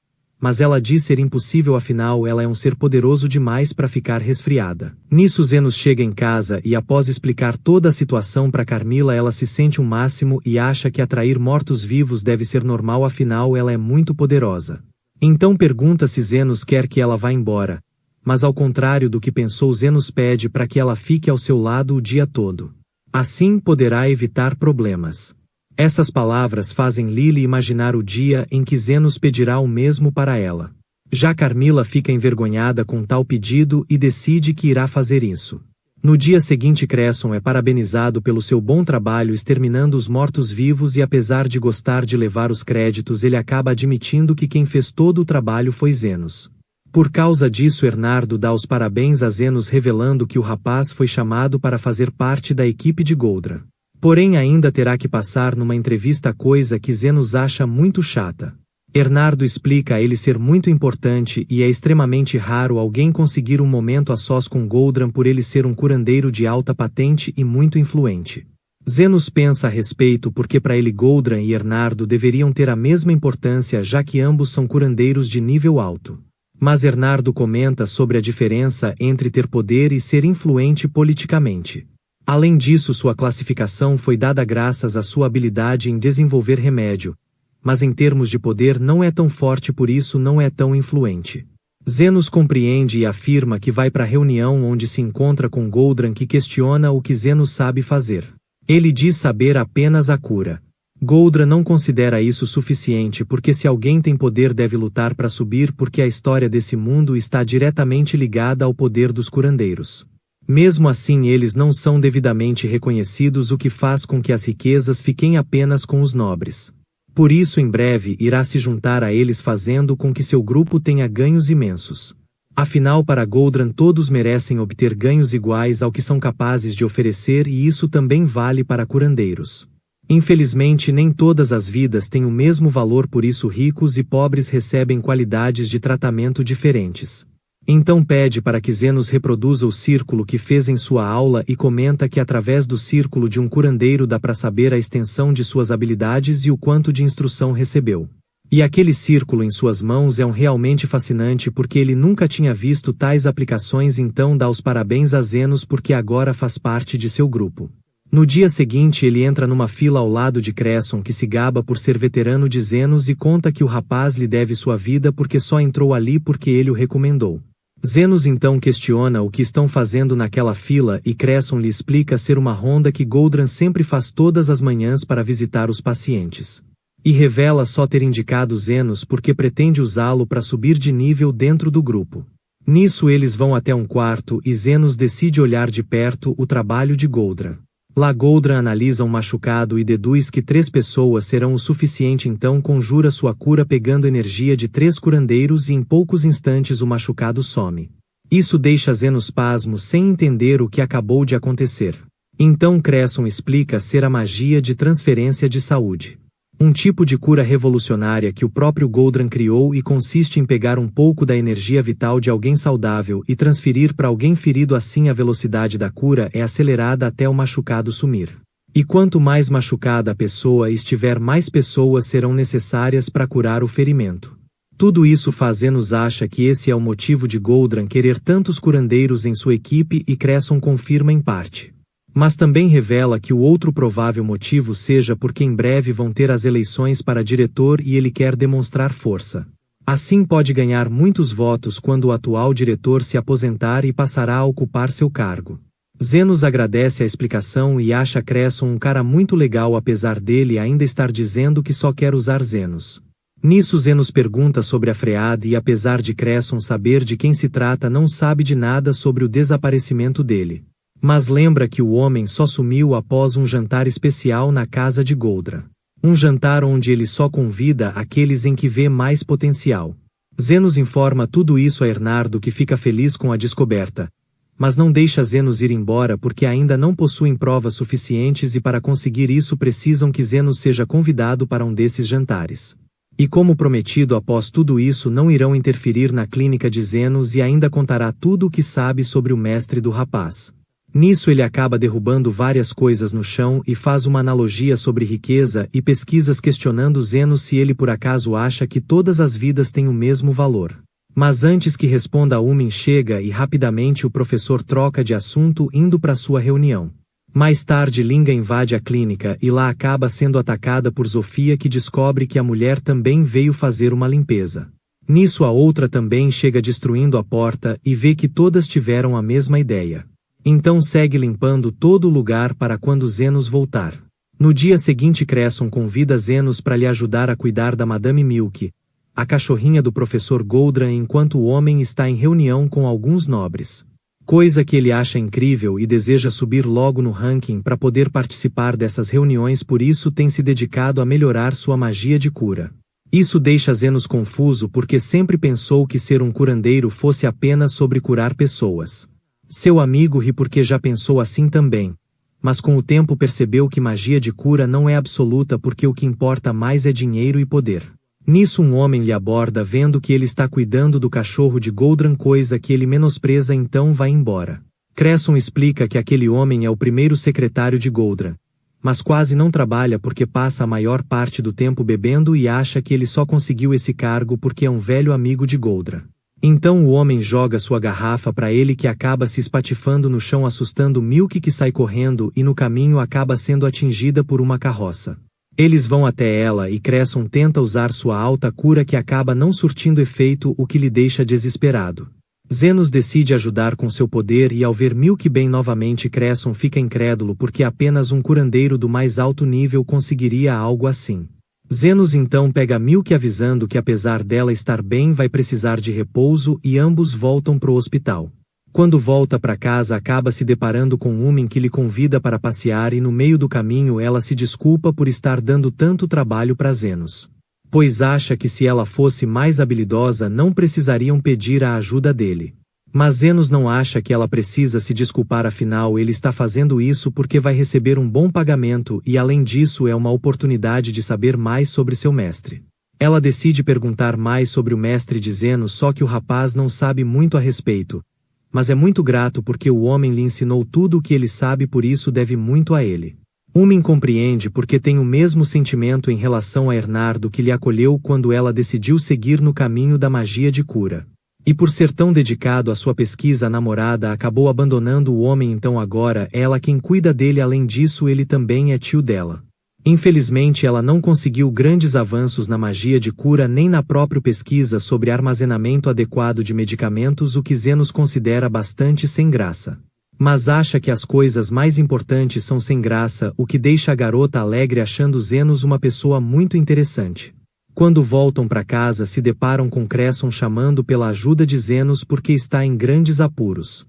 Mas ela diz ser impossível, afinal ela é um ser poderoso demais para ficar resfriada. Nisso Zenos chega em casa e após explicar toda a situação para Carmila, ela se sente um máximo e acha que atrair mortos-vivos deve ser normal, afinal ela é muito poderosa. Então pergunta se Zenos quer que ela vá embora. Mas ao contrário do que pensou, Zenos pede para que ela fique ao seu lado o dia todo. Assim poderá evitar problemas. Essas palavras fazem Lily imaginar o dia em que Zenos pedirá o mesmo para ela. Já Carmila fica envergonhada com tal pedido e decide que irá fazer isso. No dia seguinte, Cresson é parabenizado pelo seu bom trabalho exterminando os mortos-vivos e apesar de gostar de levar os créditos, ele acaba admitindo que quem fez todo o trabalho foi Zenos. Por causa disso, Ernardo dá os parabéns a Zenos, revelando que o rapaz foi chamado para fazer parte da equipe de Goldran. Porém ainda terá que passar numa entrevista, coisa que Zenos acha muito chata. Ernardo explica a ele ser muito importante e é extremamente raro alguém conseguir um momento a sós com Goldran por ele ser um curandeiro de alta patente e muito influente. Zenos pensa a respeito porque para ele Goldran e Ernardo deveriam ter a mesma importância já que ambos são curandeiros de nível alto. Mas Ernardo comenta sobre a diferença entre ter poder e ser influente politicamente. Além disso, sua classificação foi dada graças à sua habilidade em desenvolver remédio, mas em termos de poder não é tão forte, por isso não é tão influente. Zenos compreende e afirma que vai para a reunião onde se encontra com Goldran, que questiona o que Zenos sabe fazer. Ele diz saber apenas a cura. Goldran não considera isso suficiente porque se alguém tem poder deve lutar para subir porque a história desse mundo está diretamente ligada ao poder dos curandeiros. Mesmo assim eles não são devidamente reconhecidos, o que faz com que as riquezas fiquem apenas com os nobres. Por isso em breve irá se juntar a eles, fazendo com que seu grupo tenha ganhos imensos. Afinal, para Goldran todos merecem obter ganhos iguais ao que são capazes de oferecer e isso também vale para curandeiros. Infelizmente nem todas as vidas têm o mesmo valor, por isso ricos e pobres recebem qualidades de tratamento diferentes. Então pede para que Zenos reproduza o círculo que fez em sua aula e comenta que através do círculo de um curandeiro dá para saber a extensão de suas habilidades e o quanto de instrução recebeu. E aquele círculo em suas mãos é realmente fascinante porque ele nunca tinha visto tais aplicações, então dá os parabéns a Zenos porque agora faz parte de seu grupo. No dia seguinte ele entra numa fila ao lado de Cresson, que se gaba por ser veterano de Zenos e conta que o rapaz lhe deve sua vida porque só entrou ali porque ele o recomendou. Zenos então questiona o que estão fazendo naquela fila e Cresson lhe explica ser uma ronda que Goldran sempre faz todas as manhãs para visitar os pacientes. E revela só ter indicado Zenos porque pretende usá-lo para subir de nível dentro do grupo. Nisso eles vão até um quarto e Zenos decide olhar de perto o trabalho de Goldran. Lá Goldran analisa um machucado e deduz que 3 pessoas serão o suficiente, então conjura sua cura pegando energia de 3 curandeiros e em poucos instantes o machucado some. Isso deixa Zenos pasmo sem entender o que acabou de acontecer. Então Cresson explica ser a magia de transferência de saúde. Um tipo de cura revolucionária que o próprio Goldran criou e consiste em pegar um pouco da energia vital de alguém saudável e transferir para alguém ferido, assim a velocidade da cura é acelerada até o machucado sumir. E quanto mais machucada a pessoa estiver, mais pessoas serão necessárias para curar o ferimento. Tudo isso faz Zenos acha que esse é o motivo de Goldran querer tantos curandeiros em sua equipe e Cresson confirma em parte. Mas também revela que o outro provável motivo seja porque em breve vão ter as eleições para diretor e ele quer demonstrar força. Assim pode ganhar muitos votos quando o atual diretor se aposentar e passará a ocupar seu cargo. Zenos agradece a explicação e acha Cresson um cara muito legal, apesar dele ainda estar dizendo que só quer usar Zenos. Nisso Zenos pergunta sobre a freada e apesar de Cresson saber de quem se trata, não sabe de nada sobre o desaparecimento dele. Mas lembra que o homem só sumiu após um jantar especial na casa de Goldra. Um jantar onde ele só convida aqueles em que vê mais potencial. Zenos informa tudo isso a Ernardo, que fica feliz com a descoberta, mas não deixa Zenos ir embora porque ainda não possuem provas suficientes e para conseguir isso precisam que Zenos seja convidado para um desses jantares. E como prometido, após tudo isso não irão interferir na clínica de Zenos e ainda contará tudo o que sabe sobre o mestre do rapaz. Nisso ele acaba derrubando várias coisas no chão e faz uma analogia sobre riqueza e pesquisas questionando Zenos se ele por acaso acha que todas as vidas têm o mesmo valor. Mas antes que responda, Umin chega e rapidamente o professor troca de assunto indo para sua reunião. Mais tarde Linga invade a clínica e lá acaba sendo atacada por Zofia, que descobre que a mulher também veio fazer uma limpeza. Nisso a outra também chega destruindo a porta e vê que todas tiveram a mesma ideia. Então segue limpando todo o lugar para quando Zenos voltar. No dia seguinte Cresson convida Zenos para lhe ajudar a cuidar da Madame Milk, a cachorrinha do professor Goldra, enquanto o homem está em reunião com alguns nobres. Coisa que ele acha incrível e deseja subir logo no ranking para poder participar dessas reuniões, por isso tem se dedicado a melhorar sua magia de cura. Isso deixa Zenos confuso porque sempre pensou que ser um curandeiro fosse apenas sobre curar pessoas. Seu amigo ri porque já pensou assim também, mas com o tempo percebeu que magia de cura não é absoluta porque o que importa mais é dinheiro e poder. Nisso um homem lhe aborda vendo que ele está cuidando do cachorro de Goldran, coisa que ele menospreza, então vai embora. Cresson explica que aquele homem é o primeiro secretário de Goldran, mas quase não trabalha porque passa a maior parte do tempo bebendo e acha que ele só conseguiu esse cargo porque é um velho amigo de Goldran. Então o homem joga sua garrafa para ele, que acaba se espatifando no chão, assustando Milk, que sai correndo e no caminho acaba sendo atingida por uma carroça. Eles vão até ela e Cresson tenta usar sua alta cura, que acaba não surtindo efeito, o que lhe deixa desesperado. Zenos decide ajudar com seu poder e ao ver Milk bem novamente, Cresson fica incrédulo porque apenas um curandeiro do mais alto nível conseguiria algo assim. Zenos então pega Milk avisando que apesar dela estar bem vai precisar de repouso e ambos voltam pro hospital. Quando volta para casa acaba se deparando com Umin, que lhe convida para passear e no meio do caminho ela se desculpa por estar dando tanto trabalho para Zenos, pois acha que se ela fosse mais habilidosa não precisariam pedir a ajuda dele. Mas Zenos não acha que ela precisa se desculpar, afinal ele está fazendo isso porque vai receber um bom pagamento e além disso é uma oportunidade de saber mais sobre seu mestre. Ela decide perguntar mais sobre o mestre de Zenos, só que o rapaz não sabe muito a respeito, mas é muito grato porque o homem lhe ensinou tudo o que ele sabe, por isso deve muito a ele. Umin compreende porque tem o mesmo sentimento em relação a Ernardo, que lhe acolheu quando ela decidiu seguir no caminho da magia de cura. E por ser tão dedicado à sua pesquisa, a namorada acabou abandonando o homem, então agora ela quem cuida dele, além disso ele também é tio dela. Infelizmente ela não conseguiu grandes avanços na magia de cura nem na própria pesquisa sobre armazenamento adequado de medicamentos, o que Zenos considera bastante sem graça. Mas acha que as coisas mais importantes são sem graça, o que deixa a garota alegre, achando Zenos uma pessoa muito interessante. Quando voltam para casa se deparam com Cresson chamando pela ajuda de Zenos porque está em grandes apuros.